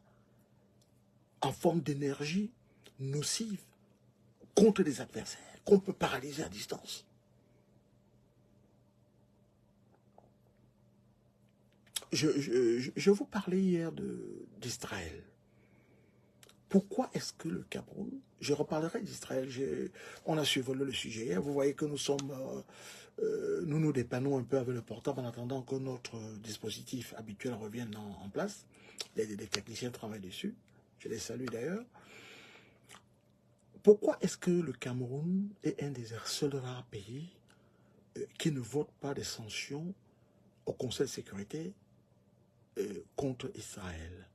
en forme d'énergie nocive contre des adversaires qu'on peut paralyser à distance. Je vous parlais hier d'Israël. Pourquoi est-ce que le Cameroun, je reparlerai d'Israël, on a survolé le sujet hier, vous voyez que nous nous dépannons un peu avec le portable en attendant que notre dispositif habituel revienne en place. Les techniciens travaillent dessus, je les salue d'ailleurs. Pourquoi est-ce que le Cameroun est un des seuls rares pays qui ne vote pas des sanctions au Conseil de sécurité contre Israël?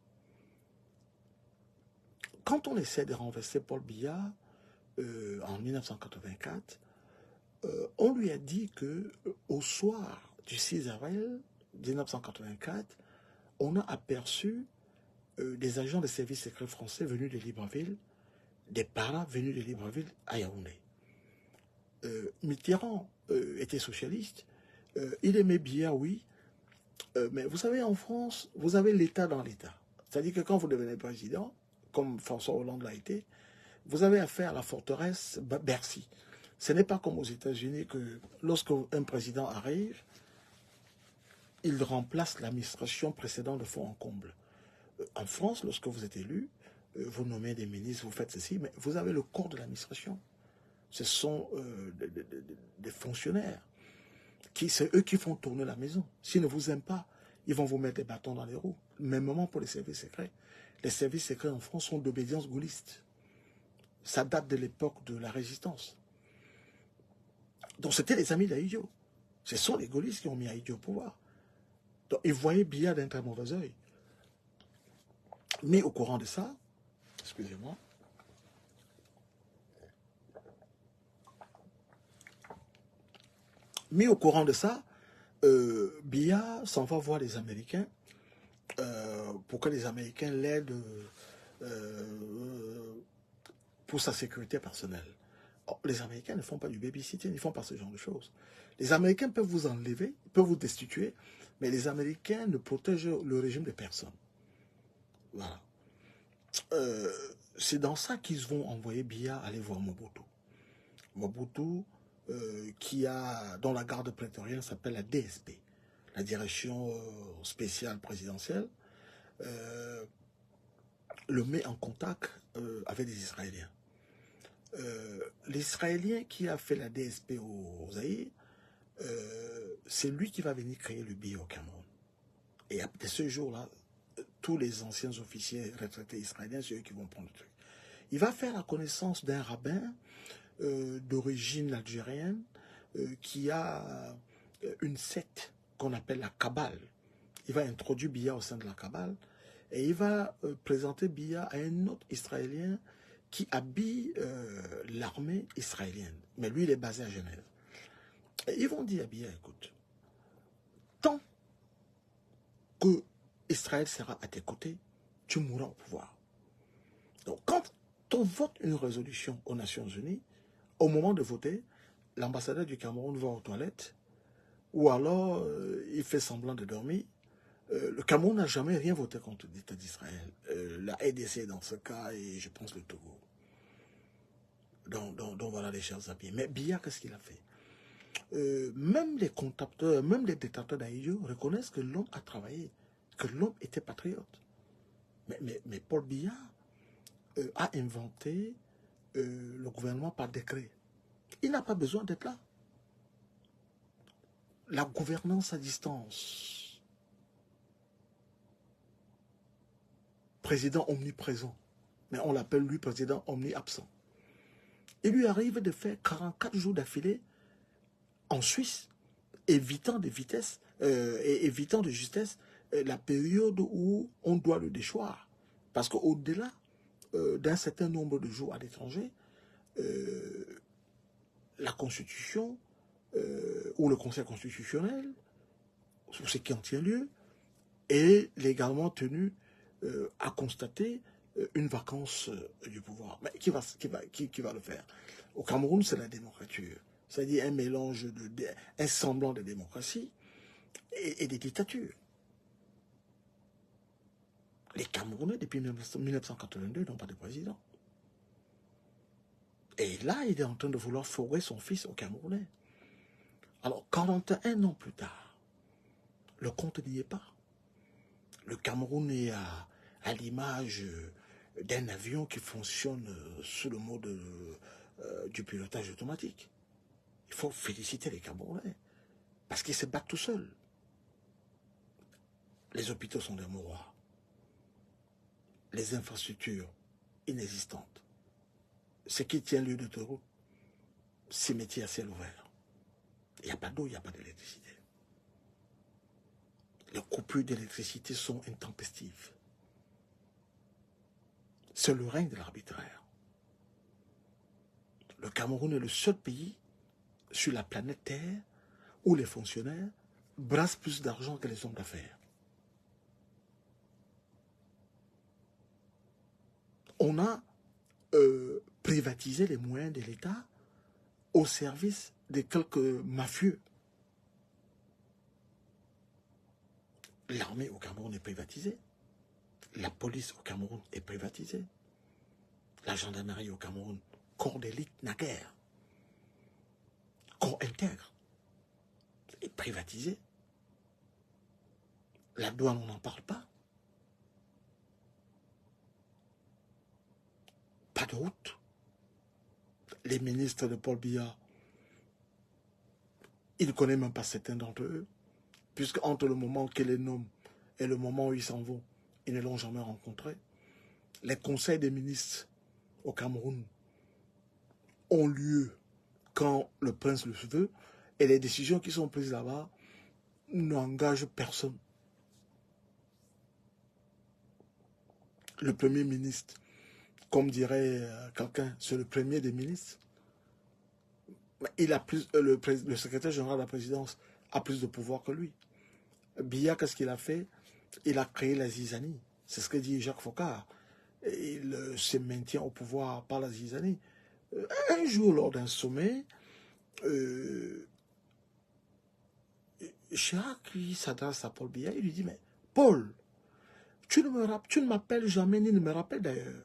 Quand on essaie de renverser Paul Biya en 1984, on lui a dit que au soir du 6 avril 1984, on a aperçu des agents des services secrets français venus de Libreville, des paras venus de Libreville à Yaoundé. Mitterrand était socialiste, il aimait Biya, oui, mais vous savez, en France, vous avez l'État dans l'État. C'est-à-dire que quand vous devenez président, comme François Hollande l'a été, Vous avez affaire à la forteresse Bercy. Ce n'est pas comme aux États-Unis que lorsque un président arrive, il remplace l'administration précédente de fond en comble. En France, lorsque vous êtes élu, vous nommez des ministres, vous faites ceci, mais vous avez le corps de l'administration. Ce sont des fonctionnaires. C'est eux qui font tourner la maison. S'ils ne vous aiment pas, ils vont vous mettre des bâtons dans les roues. Mêmement pour les services secrets. Les services secrets en France sont d'obédience gaulliste. Ça date de l'époque de la résistance. Donc c'était les amis d'Ahidjo. Ce sont les gaullistes qui ont mis Ahidjo au pouvoir. Donc ils voyaient Biya d'un très mauvais œil. Mais au courant de ça, excusez-moi, Biya s'en va voir les Américains pour que les Américains l'aident pour sa sécurité personnelle. Or, les Américains ne font pas du babysitting, ils ne font pas ce genre de choses. Les Américains peuvent vous enlever, peuvent vous destituer, mais les Américains ne protègent le régime de personne. Voilà. C'est dans ça qu'ils vont envoyer Biya aller voir Mobutu. Mobutu, dont la garde prétorienne s'appelle la DSP, la direction spéciale présidentielle, le met en contact avec des Israéliens. L'Israélien qui a fait la DSP au Zaïre, c'est lui qui va venir créer le Biya au Cameroun. Et à ce jour-là, tous les anciens officiers retraités israéliens, c'est eux qui vont prendre le truc. Il va faire la connaissance d'un rabbin d'origine algérienne qui a une secte qu'on appelle la Kabbale. Il va introduire Biya au sein de la Kabbale et il va présenter Biya à un autre Israélien qui habille l'armée israélienne. Mais lui, il est basé à Genève. Et ils vont dire à Biya, écoute, tant que Israël sera à tes côtés, tu mourras au pouvoir. Donc quand on vote une résolution aux Nations Unies, au moment de voter, l'ambassadeur du Cameroun va aux toilettes, ou alors il fait semblant de dormir. Le Cameroun n'a jamais rien voté contre l'État d'Israël. La RDC dans ce cas, et je pense le Togo. Donc voilà les chers amis. Mais Biya, qu'est-ce qu'il a fait? Même les contacteurs, même les détracteurs d'Ahidjo reconnaissent que l'homme a travaillé, que l'homme était patriote. Mais Paul Biya a inventé le gouvernement par décret. Il n'a pas besoin d'être là. La gouvernance à distance. Président omniprésent. Mais on l'appelle lui président omni-absent. Il lui arrive de faire 44 jours d'affilée en Suisse, évitant de vitesse et évitant de justesse la période où on doit le déchoir. Parce qu'au-delà d'un certain nombre de jours à l'étranger, la Constitution ou le Conseil constitutionnel, ou ce qui en tient lieu, est légalement tenu à constater une vacance du pouvoir. Mais qui va le faire? Au Cameroun, c'est la démocrature. C'est-à-dire un mélange, un semblant de démocratie et des dictatures. Les Camerounais, depuis 1982, n'ont pas de président. Et là, il est en train de vouloir fourrer son fils au Camerounais. Alors, 41 ans plus tard, le compte n'y est pas. Le Cameroun est à l'image d'un avion qui fonctionne sous le mode du pilotage automatique. Il faut féliciter les Camerounais parce qu'ils se battent tout seuls. Les hôpitaux sont des mouroirs. Les infrastructures inexistantes. Ce qui tient lieu d'autoroute, cimetière à ciel ouvert. Il n'y a pas d'eau, il n'y a pas d'électricité. Les coupures d'électricité sont intempestives. C'est le règne de l'arbitraire. Le Cameroun est le seul pays sur la planète Terre où les fonctionnaires brassent plus d'argent que les hommes d'affaires. On a privatisé les moyens de l'État au service de quelques mafieux. L'armée au Cameroun est privatisée. La police au Cameroun est privatisée. La gendarmerie au Cameroun, corps d'élite naguère, corps intègre, est privatisé. La douane, on n'en parle pas. Pas de route. Les ministres de Paul Biya, il ne connaît même pas certains d'entre eux, puisque entre le moment qu'il les nomme et le moment où ils s'en vont, ils ne l'ont jamais rencontré. Les conseils des ministres au Cameroun ont lieu quand le prince le veut, et les décisions qui sont prises là-bas n'engagent personne. Le premier ministre, comme dirait quelqu'un, c'est le premier des ministres. Il a plus, le secrétaire général de la présidence a plus de pouvoir que lui. Biya, qu'est-ce qu'il a fait? Il a créé la zizanie. C'est ce que dit Jacques Foccart. Il se maintient au pouvoir par la zizanie. Un jour, lors d'un sommet, Chirac s'adresse à Paul Biya, il lui dit, mais Paul, tu ne m'appelles jamais, ni ne me rappelles d'ailleurs.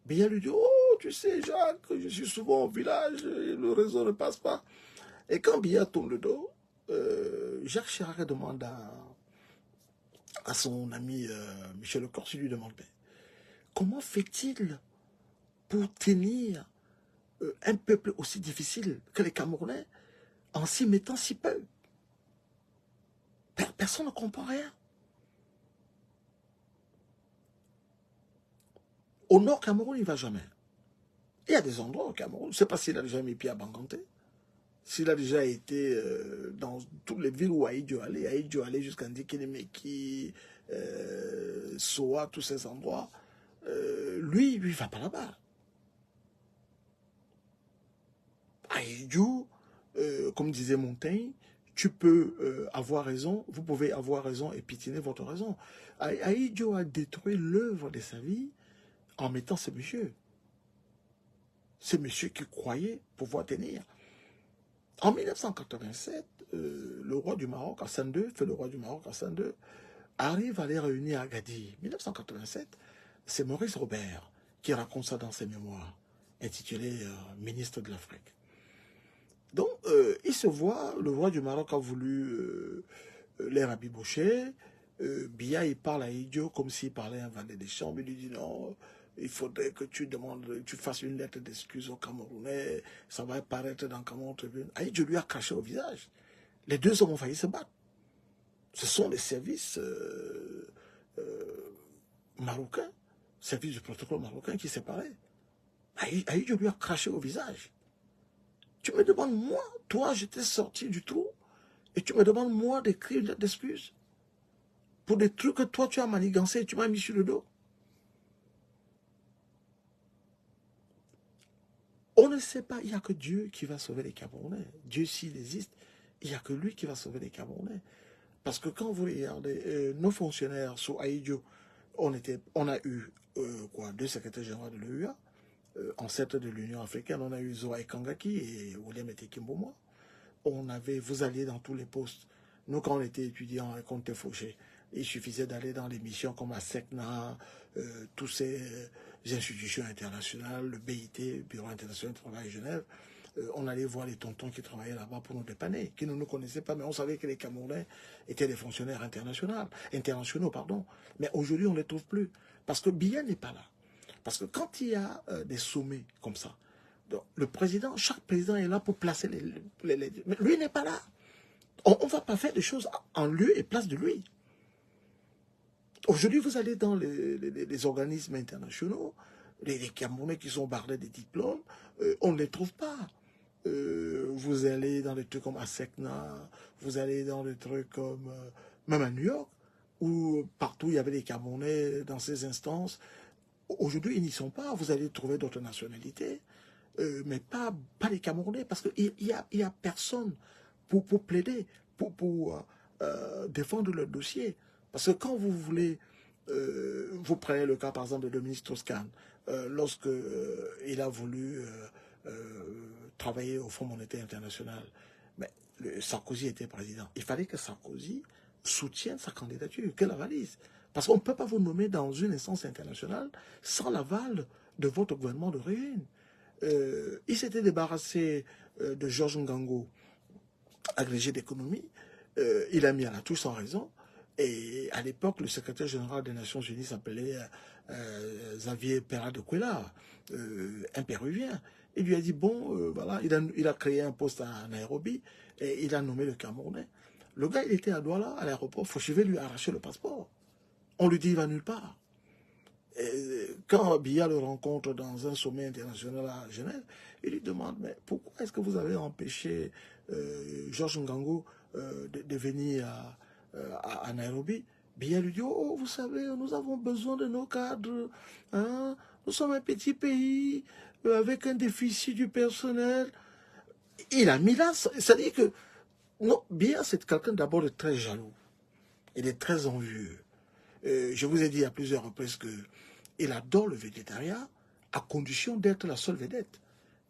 Biya lui dit, oh, tu sais, Jacques, je suis souvent au village, et le réseau ne passe pas. Et quand Biya tourne le dos, Jacques Chirac demande à son ami Michel Lecorse, il lui demande, mais comment fait-il pour tenir un peuple aussi difficile que les Camerounais en s'y mettant si peu? Personne ne comprend rien. Au nord Cameroun, il ne va jamais. Il y a des endroits au Cameroun, je ne sais pas s'il a déjà mis pied à Banganté, s'il a déjà été dans toutes les villes où Aïdjo allait jusqu'à Ndikénémeki, Soa, tous ces endroits. Lui, il ne va pas là-bas. Aïdjo, comme disait Montaigne, tu peux avoir raison, vous pouvez avoir raison et piétiner votre raison. Aïdjo a détruit l'œuvre de sa vie en mettant ce monsieur. Ce monsieur qui croyait pouvoir tenir. En 1987, le roi du Maroc, Hassan II, le roi du Maroc, Hassan II, arrive à les réunir à Agadir. 1987, c'est Maurice Robert qui raconte ça dans ses mémoires, intitulé Ministre de l'Afrique. Donc, il se voit, le roi du Maroc a voulu les rabibocher. Biya, il parle à Idio comme s'il parlait à un valet des chambres. Il lui dit non, il faudrait que tu demandes, tu fasses une lettre d'excuse aux Camerounais. Ça va apparaître dans Cameroun Tribune. Idio lui a craché au visage. Les deux hommes ont failli se battre. Ce sont les services marocains, services du protocole marocain qui séparaient. Idio lui a craché au visage. Tu me demandes, moi, toi, j'étais sorti du trou, et tu me demandes, moi, d'écrire une lettre d'excuse pour des trucs que toi, tu as manigancé et tu m'as mis sur le dos. On ne sait pas, il n'y a que Dieu qui va sauver les Camerounais. Dieu, s'il existe, il n'y a que lui qui va sauver les Camerounais. Parce que quand vous regardez nos fonctionnaires sous Aïdjo, on a eu deux secrétaires généraux de l'EUA, ancêtres de l'Union africaine, on a eu Zoaï Kangaki et William Etekimbouma. Vous alliez dans tous les postes. Nous, quand on était étudiants et qu'on était fauchés, il suffisait d'aller dans les missions comme à SECNA, tous ces institutions internationales, le BIT, Bureau international du travail à Genève. On allait voir les tontons qui travaillaient là-bas pour nous dépanner, qui ne nous connaissaient pas, mais on savait que les Camerounais étaient des fonctionnaires internationaux. Mais aujourd'hui, on ne les trouve plus. Parce que Biya n'est pas là. Parce que quand il y a des sommets comme ça, donc, le président, chaque président est là pour placer les mais lui n'est pas là. On ne va pas faire des choses en lieu et place de lui. Aujourd'hui, vous allez dans les organismes internationaux, les Camerounais qui sont bardés des diplômes, on ne les trouve pas. Vous allez dans des trucs comme ASECNA, vous allez dans des trucs comme, même à New York, où partout il y avait des Camerounais dans ces instances. Aujourd'hui, ils n'y sont pas. Vous allez trouver d'autres nationalités, mais pas les Camerounais, parce qu'il y a personne pour plaider, pour défendre le dossier. Parce que quand vous voulez, vous prenez le cas par exemple de Dominique Strauss-Kahn, lorsque il a voulu travailler au Fonds monétaire international, mais Sarkozy était président. Il fallait que Sarkozy soutienne sa candidature, qu'elle la valise. Parce qu'on ne peut pas vous nommer dans une instance internationale sans l'aval de votre gouvernement d'origine. Il s'était débarrassé de Georges Ngango, agrégé d'économie. Il a mis à la touche sans raison. Et à l'époque, le secrétaire général des Nations Unies s'appelait Xavier Pera de Cuellar, un Péruvien. Il lui a dit, bon, voilà, il a créé un poste à Nairobi et il a nommé le Camerounais. Le gars, il était à Douala, à l'aéroport. Fauchivet lui a arraché le passeport. On lui dit, il va nulle part. Et quand Biya le rencontre dans un sommet international à Genève, il lui demande, mais pourquoi est-ce que vous avez empêché Georges Ngango de venir à Nairobi? Biya lui dit, oh, vous savez, nous avons besoin de nos cadres. Hein? Nous sommes un petit pays avec un déficit du personnel. Il a mis là, c'est-à-dire que, non, Biya, c'est quelqu'un d'abord de très jaloux. Il est très envieux. Je vous ai dit à plusieurs reprises qu'il adore le végétariat à condition d'être la seule vedette.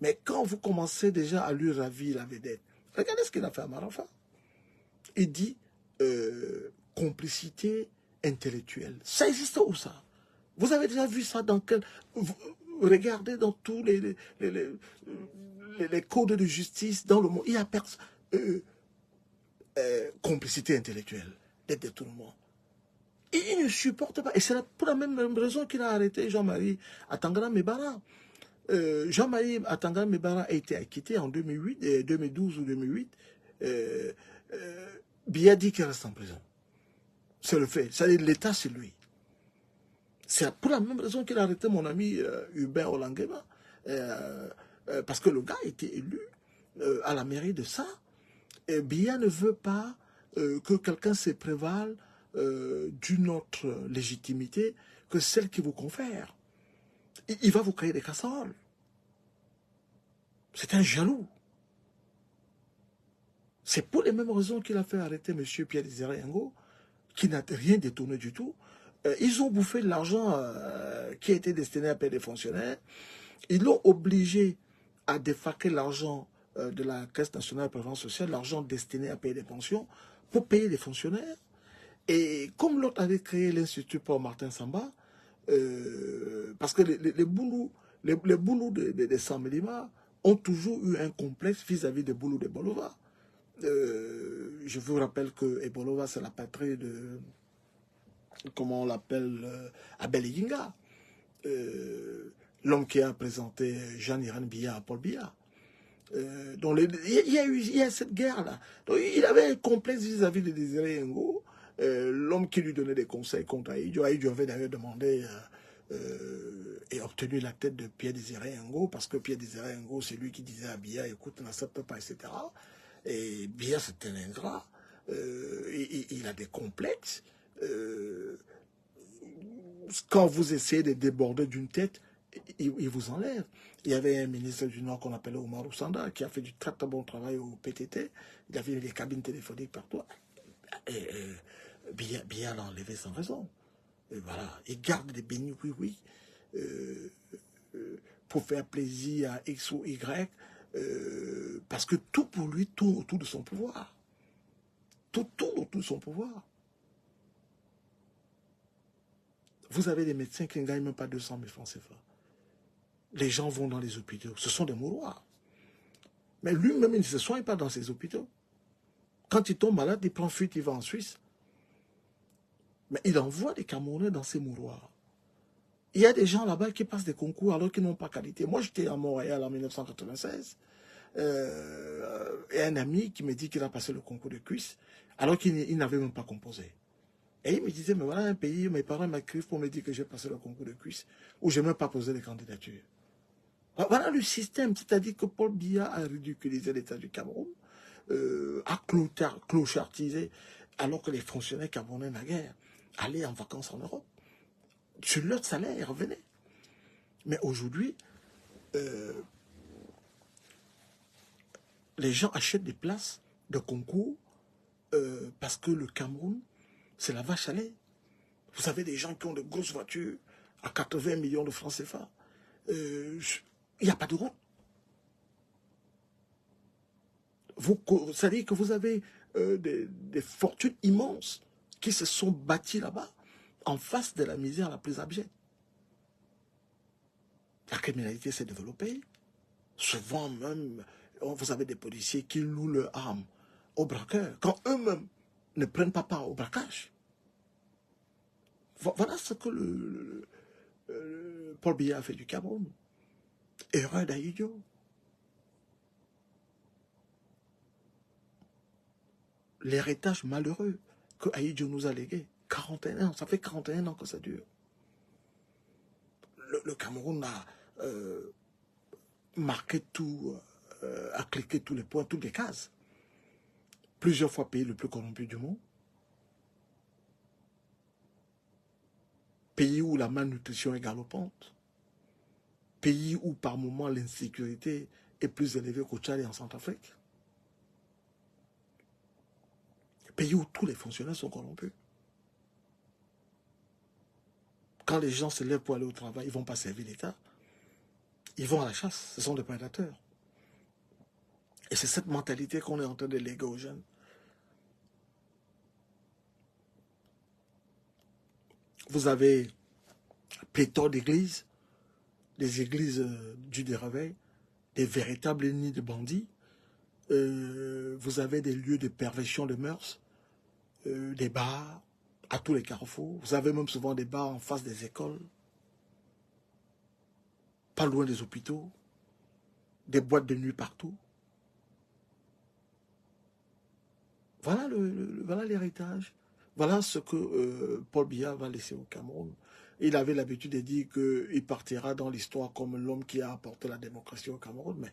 Mais quand vous commencez déjà à lui ravir la vedette, regardez ce qu'il a fait à Marafa. Il dit complicité intellectuelle. Ça existe où ça? Vous avez déjà vu ça dans quel... Regardez dans tous les codes de justice dans le monde. Il y a complicité intellectuelle, d'être détournement. Il ne supporte pas. Et c'est pour la même raison qu'il a arrêté Jean-Marie Atangana Mebara. Jean-Marie Atangana Mebara a été acquitté en 2012 ou 2008. Biya dit qu'il reste en prison. C'est le fait. C'est-à-dire l'État, c'est lui. C'est pour la même raison qu'il a arrêté mon ami Hubert Olanguema. Parce que le gars a été élu à la mairie de ça. Et Biya ne veut pas que quelqu'un se prévale d'une autre légitimité que celle qui vous confère. Il va vous créer des casseroles. C'est un jaloux. C'est pour les mêmes raisons qu'il a fait arrêter M. Pierre-Désiré Ngo, qui n'a rien détourné du tout. Ils ont bouffé de l'argent qui a été destiné à payer des fonctionnaires. Ils l'ont obligé à défaquer l'argent de la Caisse nationale de prévoyance sociale, l'argent destiné à payer des pensions, pour payer les fonctionnaires. Et comme l'autre avait créé l'Institut Paul Martin Samba, parce que les boulous des Samélima ont toujours eu un complexe vis-à-vis des boulous de Bolova. Je vous rappelle que Bolova, c'est la patrie de, comment on l'appelle, Abel Yinga, l'homme qui a présenté Jean-Iran Biya à Paul Biya. Donc il y a cette guerre-là. Donc il avait un complexe vis-à-vis de Désiré Ngo, l'homme qui lui donnait des conseils contre Aïdjo. Aïdjo avait d'ailleurs demandé et obtenu la tête de Pierre-Désiré Ngo, parce que Pierre-Désiré Ngo, c'est lui qui disait à Biya, écoute, n'accepte pas, etc. Et Biya, c'est un ingrat. Il a des complexes. Quand vous essayez de déborder d'une tête, il vous enlève. Il y avait un ministre du Nord qu'on appelait Omar Oussanda, qui a fait du très très bon travail au PTT. Il avait des cabines téléphoniques partout. Et Biya l'a enlevé sans raison. Et voilà, il garde des bénis, oui, pour faire plaisir à X ou Y, parce que tout pour lui tourne autour de son pouvoir. Tout tourne autour de son pouvoir. Vous avez des médecins qui ne gagnent même pas 200 000 francs CFA. Les gens vont dans les hôpitaux. Ce sont des mouroirs. Mais lui-même, il ne se soigne pas dans ces hôpitaux. Quand il tombe malade, il prend fuite, il va en Suisse. Mais il envoie des Camerounais dans ces mouroirs. Il y a des gens là-bas qui passent des concours alors qu'ils n'ont pas qualité. Moi, j'étais à Montréal en 1996. Et un ami qui me dit qu'il a passé le concours de cuisse alors qu'il n'avait même pas composé. Et il me disait, mais voilà un pays, mes parents m'écrivent pour me dire que j'ai passé le concours de cuisse, où je n'ai même pas posé les candidatures. Voilà le système, c'est-à-dire que Paul Biya a ridiculisé l'État du Cameroun, a clochartisé, alors que les fonctionnaires camerounais naguère allaient en vacances en Europe. Sur leur salaire, ils revenaient. Mais aujourd'hui, les gens achètent des places de concours parce que le Cameroun, c'est la vache à lait. Vous savez, des gens qui ont de grosses voitures à 80 millions de francs CFA. Il n'y a pas de route. C'est-à-dire que vous avez des fortunes immenses qui se sont bâties là-bas en face de la misère la plus abjecte. La criminalité s'est développée. Souvent même, vous avez des policiers qui louent leurs armes aux braqueurs, quand eux-mêmes ne prennent pas part au braquage. Voilà ce que Paul Biya a fait du Cameroun. Erreur d'Ahidjo. L'héritage malheureux que Ahidjo nous a légué. 41 ans, ça fait 41 ans que ça dure. Le Cameroun a marqué tout, a cliqué tous les points, toutes les cases. Plusieurs fois pays le plus corrompu du monde. Pays où la malnutrition est galopante. Pays où par moments l'insécurité est plus élevée qu'au Tchad et en Centrafrique. Pays où tous les fonctionnaires sont corrompus. Quand les gens se lèvent pour aller au travail, ils ne vont pas servir l'État. Ils vont à la chasse, ce sont des prédateurs. Et c'est cette mentalité qu'on est en train de léguer aux jeunes. Vous avez pléthore d'églises, des églises du réveil, des véritables nids de bandits. Vous avez des lieux de perversion de mœurs, des bars à tous les carrefours. Vous avez même souvent des bars en face des écoles, pas loin des hôpitaux, des boîtes de nuit partout. Voilà l'héritage. Voilà ce que Paul Biya va laisser au Cameroun. Il avait l'habitude de dire qu'il partira dans l'histoire comme l'homme qui a apporté la démocratie au Cameroun, mais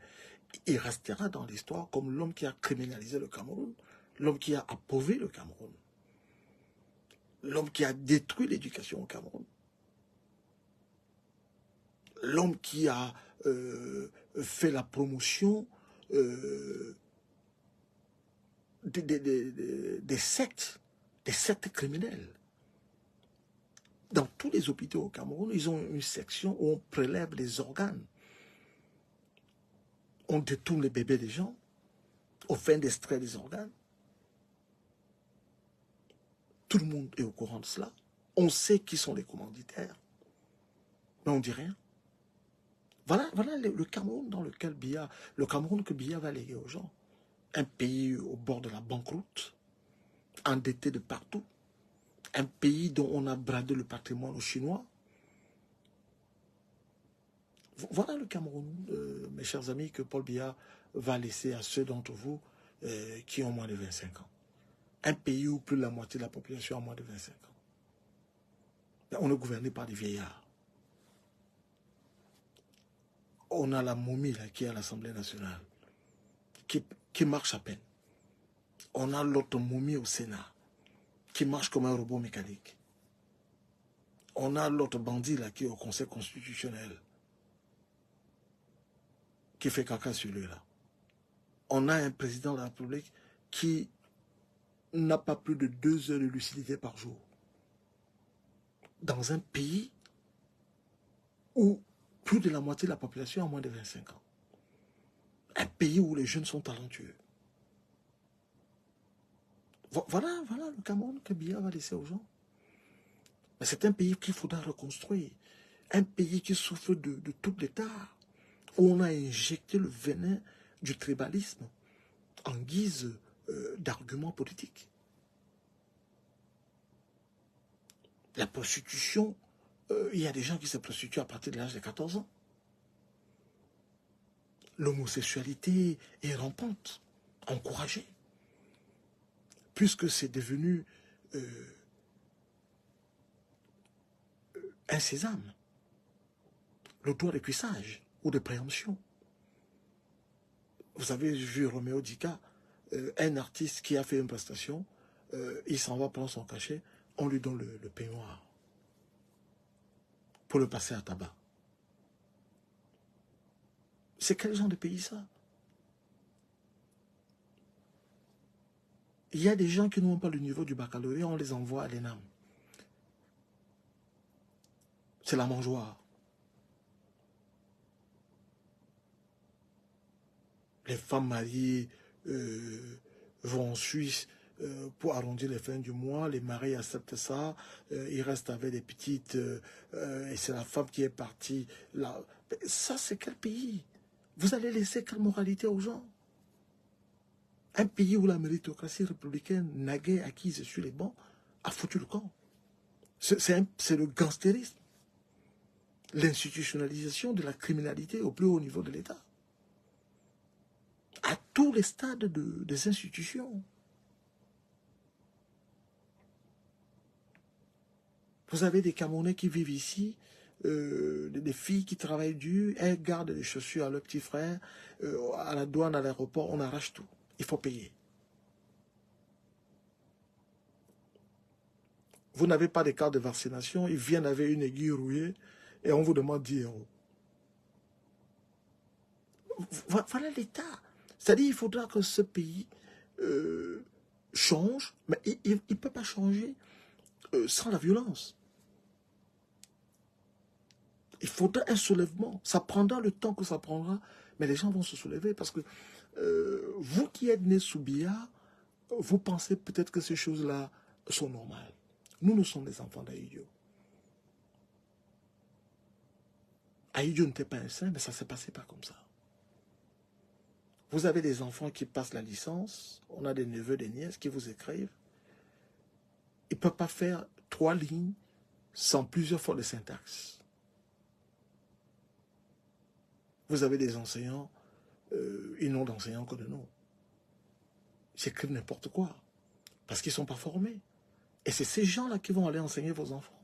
il restera dans l'histoire comme l'homme qui a criminalisé le Cameroun, l'homme qui a appauvri le Cameroun, l'homme qui a détruit l'éducation au Cameroun, l'homme qui a fait la promotion des sectes criminelles. Dans tous les hôpitaux au Cameroun, ils ont une section où on prélève les organes. On détourne les bébés des gens, au fin d'extraire les organes. Tout le monde est au courant de cela. On sait qui sont les commanditaires. Mais on ne dit rien. Voilà le Cameroun dans lequel Biya, le Cameroun que Biya va léguer aux gens. Un pays au bord de la banqueroute, endetté de partout. Un pays dont on a bradé le patrimoine aux Chinois. Voilà le Cameroun, mes chers amis, que Paul Biya va laisser à ceux d'entre vous qui ont moins de 25 ans. Un pays où plus de la moitié de la population a moins de 25 ans. On est gouverné par des vieillards. On a la momie là, qui est à l'Assemblée nationale, qui marche à peine. On a l'autre momie au Sénat, qui marche comme un robot mécanique. On a l'autre bandit là, qui est au Conseil constitutionnel, qui fait caca sur lui là. On a un président de la République qui n'a pas plus de 2 heures de lucidité par jour. Dans un pays où plus de la moitié de la population a moins de 25 ans. Un pays où les jeunes sont talentueux. Voilà le Cameroun que Biya va laisser aux gens. Mais c'est un pays qu'il faudra reconstruire. Un pays qui souffre de toutes les tares, où on a injecté le venin du tribalisme en guise d'argument politique. La prostitution, il y a des gens qui se prostituent à partir de l'âge de 14 ans. L'homosexualité est rampante, encouragée. Puisque c'est devenu un sésame, le droit de cuissage ou de préemption. Vous avez vu Roméo Dika, un artiste qui a fait une prestation, il s'en va prendre son cachet, on lui donne le peignoir pour le passer à tabac. C'est quel genre de pays ça? Il y a des gens qui n'ont pas le niveau du baccalauréat, on les envoie à l'ENAM. C'est la mangeoire. Les femmes mariées vont en Suisse pour arrondir les fins du mois. Les maris acceptent ça. Ils restent avec des petites... et c'est la femme qui est partie Ça, c'est quel pays? Vous allez laisser quelle moralité aux gens? Un pays où la méritocratie républicaine, naguère acquise sur les bancs, a foutu le camp. C'est le gangstérisme. L'institutionnalisation de la criminalité au plus haut niveau de l'État. À tous les stades des institutions. Vous avez des Camerounais qui vivent ici, des filles qui travaillent dur, elles gardent les chaussures à leur petit frère, à la douane, à l'aéroport, on arrache tout. Il faut payer. Vous n'avez pas de carte de vaccination, ils viennent avec une aiguille rouillée et on vous demande 10 euros. Voilà l'État. C'est-à-dire qu'il faudra que ce pays change, mais il ne peut pas changer sans la violence. Il faudra un soulèvement. Ça prendra le temps que ça prendra, mais les gens vont se soulever parce que vous qui êtes nés sous Biya, vous pensez peut-être que ces choses-là sont normales. Nous sommes des enfants d'Aïdio. Aïdio n'était pas un saint, mais ça ne s'est passé pas comme ça. Vous avez des enfants qui passent la licence, on a des neveux, des nièces qui vous écrivent. Ils ne peuvent pas faire 3 lignes sans plusieurs fois de syntaxe. Vous avez des enseignants, ils n'ont d'enseignants que de nous. Ils écrivent n'importe quoi, parce qu'ils ne sont pas formés. Et c'est ces gens-là qui vont aller enseigner vos enfants.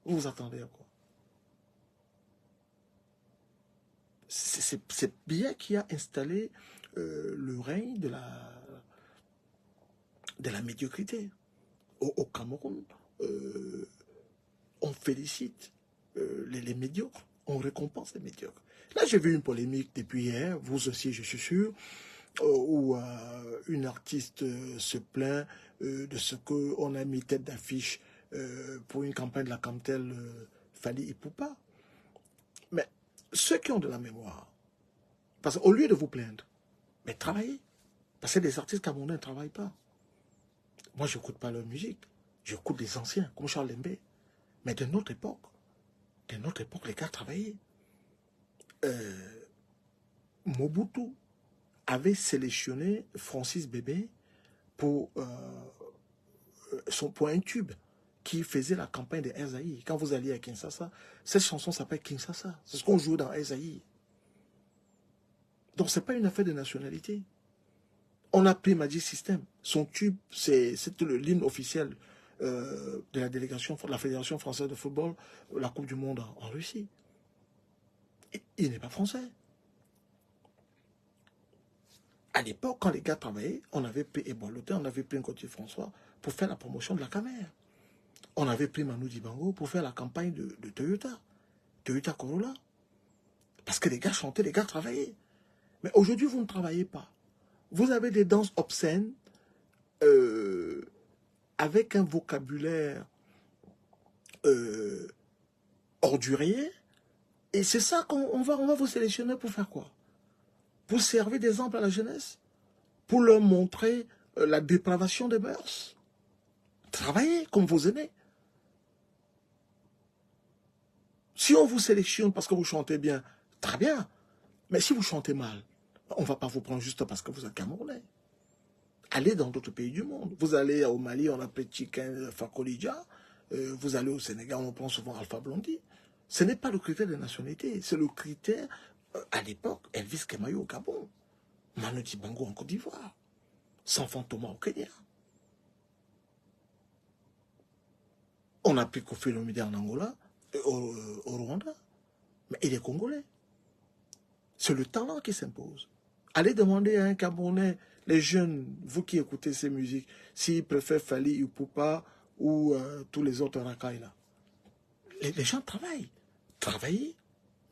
Vous vous attendez à quoi? C'est bien qui a installé le règne de la médiocrité. Au Cameroun, on félicite les médiocres, on récompense les médiocres. Là, j'ai vu une polémique depuis hier, vous aussi, je suis sûr, où une artiste se plaint de ce qu'on a mis tête d'affiche pour une campagne de la Camtel Fally Ipupa. Mais ceux qui ont de la mémoire, parce qu'au lieu de vous plaindre, mais travaillez. Parce que les artistes camerounais ne travaillent pas. Moi, je n'écoute pas leur musique. J'écoute des anciens, comme Charles Lembé. Mais de notre époque, les gars travaillaient. Mobutu avait sélectionné Francis Bébé pour un tube qui faisait la campagne de Ezaï. Quand vous alliez à Kinshasa, cette chanson s'appelle Kinshasa. C'est ce qu'on joue dans Ezaï. Donc, ce n'est pas une affaire de nationalité. On a pris Magic System. Son tube, c'était l'hymne officiel de la délégation, de la Fédération française de football, la Coupe du Monde en Russie. Il n'est pas français. À l'époque, quand les gars travaillaient, on avait pris Eboaloté, on avait pris Gauthier François pour faire la promotion de la caméra. On avait pris Manu Dibango pour faire la campagne de Toyota Corolla. Parce que les gars chantaient, les gars travaillaient. Mais aujourd'hui, vous ne travaillez pas. Vous avez des danses obscènes avec un vocabulaire ordurier. Et c'est ça qu'on va vous sélectionner pour faire quoi? Pour servir d'exemple à la jeunesse? Pour leur montrer la dépravation des mœurs? Travaillez comme vos aînés. Si on vous sélectionne parce que vous chantez bien, très bien. Mais si vous chantez mal, on ne va pas vous prendre juste parce que vous êtes Camerounais. Allez dans d'autres pays du monde. Vous allez au Mali, on appelle Chicken Fakolidja. Vous allez au Sénégal, on prend souvent Alpha Blondy. Ce n'est pas le critère de nationalité, c'est le critère, à l'époque, Elvis Kemayo au Gabon, Manu Dibango en Côte d'Ivoire, Sanfant Thomas au Kenya. On a pris Kofi Olomide en Angola, au Rwanda, mais il est congolais. C'est le talent qui s'impose. Allez demander à un Camerounais, les jeunes, vous qui écoutez ces musiques, s'ils préfèrent Fally Ipupa ou tous les autres racailles là. Les gens travaillent. Travaillez,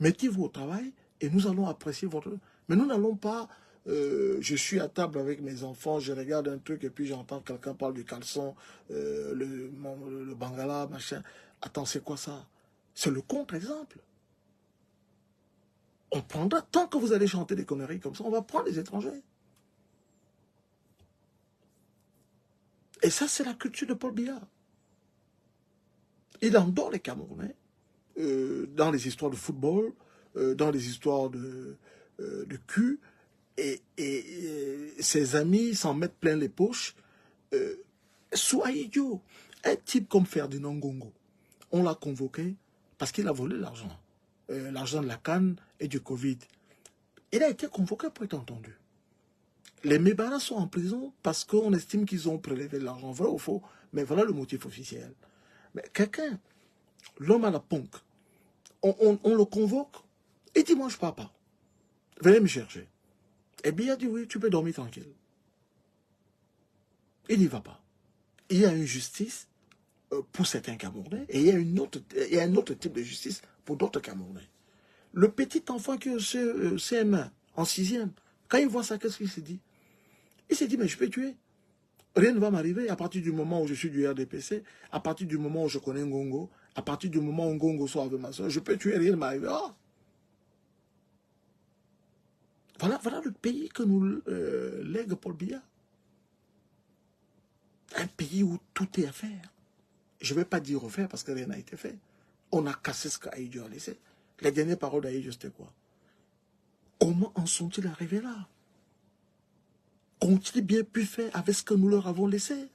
mettez-vous au travail et nous allons apprécier votre... Mais nous n'allons pas... je suis à table avec mes enfants, je regarde un truc et puis j'entends quelqu'un parler du caleçon, le bangala, machin. Attends, c'est quoi ça? C'est le contre-exemple. On prendra, tant que vous allez chanter des conneries comme ça, on va prendre les étrangers. Et ça, c'est la culture de Paul Biya. Il endort les Camerounais dans les histoires de football, dans des histoires de cul, et ses amis s'en mettent plein les poches. Sois idiot. Un type comme Ferdinand Ngongo, on l'a convoqué parce qu'il a volé l'argent. L'argent de la canne et du Covid. Il a été convoqué pour être entendu. Les Mébara sont en prison parce qu'on estime qu'ils ont prélevé l'argent, vrai ou faux, mais voilà le motif officiel. Mais quelqu'un, l'homme à la punk, on le convoque, il dit, moi je pars pas. Venez me chercher. Et bien il a dit, oui, tu peux dormir tranquille. Il n'y va pas. Il y a une justice pour certains Camerounais et il y a un autre type de justice pour d'autres Camerounais. Le petit enfant qui est au CM1, en 6e, quand il voit ça, qu'est-ce qu'il se dit? Il s'est dit, mais je peux tuer. Rien ne va m'arriver à partir du moment où je suis du RDPC, à partir du moment où je connais Ngongo, à partir du moment où Ngongo soit avec ma soeur, je peux tuer, rien ne m'arrivera. Voilà le pays que nous lègue Paul Biya. Un pays où tout est à faire. Je ne vais pas dire refaire parce que rien n'a été fait. On a cassé ce qu'Aïdjo a laissé. Les dernières paroles d'Aïdjo, c'était quoi? Comment en sont-ils arrivés là? Qu'ont-ils bien pu faire avec ce que nous leur avons laissé?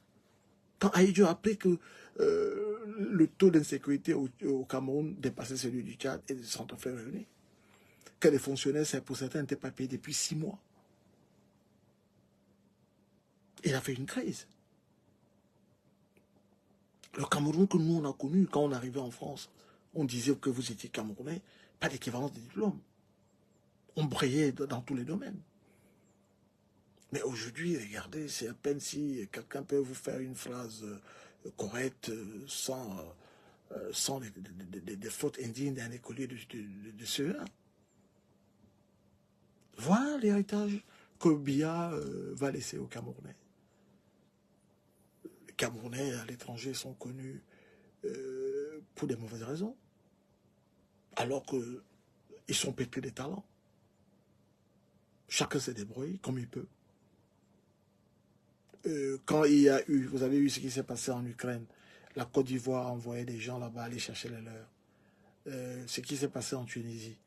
Quand Aïdjo a appris que le taux d'insécurité au Cameroun dépassait celui du Tchad et du Centrafrique réuni, que les fonctionnaires, pour certains, n'étaient pas payés depuis 6 mois. Il a fait une crise. Le Cameroun que nous, on a connu, quand on arrivait en France, on disait que vous étiez Camerounais, pas d'équivalence de diplôme. On brillait dans tous les domaines. Mais aujourd'hui, regardez, c'est à peine si quelqu'un peut vous faire une phrase correcte sans des fautes indignes d'un écolier de CE1. Voilà l'héritage que Biya va laisser aux Camerounais. Les Camerounais à l'étranger sont connus pour des mauvaises raisons, alors qu'ils sont pétris de talents. Chacun se débrouille comme il peut. Quand il y a eu, vous avez vu ce qui s'est passé en Ukraine, la Côte d'Ivoire a envoyé des gens là-bas aller chercher les leurs. Ce qui s'est passé en Tunisie,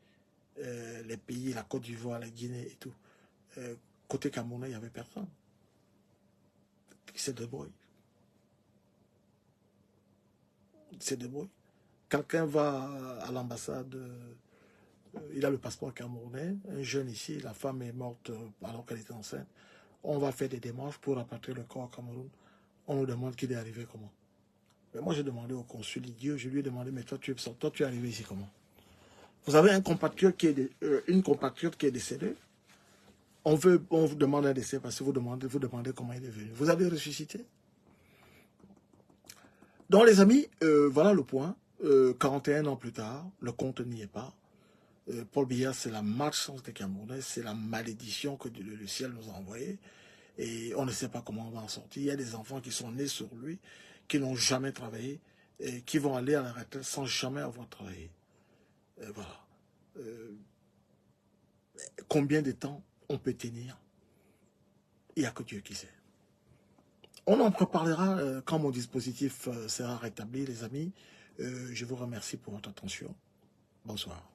les pays, la Côte d'Ivoire, la Guinée et tout. Côté Camerounais, il n'y avait personne. Il s'est débrouillé. Il s'est débrouillé. Quelqu'un va à l'ambassade, il a le passeport camerounais, un jeune ici, la femme est morte alors qu'elle était enceinte. On va faire des démarches pour rapatrier le corps au Cameroun. On nous demande qu'il est arrivé comment. Mais moi, j'ai demandé au consul idiot, je lui ai demandé, mais toi, tu es arrivé ici comment? Vous avez un compatriote qui est une compatriote qui est décédée. On vous demande un décès parce que vous demandez comment il est venu. Vous avez ressuscité. Donc, les amis, voilà le point. 41 ans plus tard, le compte n'y est pas. Paul Biya, c'est la malchance des Camerounais, c'est la malédiction que le ciel nous a envoyée. Et on ne sait pas comment on va en sortir. Il y a des enfants qui sont nés sur lui, qui n'ont jamais travaillé, et qui vont aller à la retraite sans jamais avoir travaillé. Voilà. Combien de temps on peut tenir? Il n'y a que Dieu qui sait. On en reparlera quand mon dispositif sera rétabli, les amis. Je vous remercie pour votre attention. Bonsoir.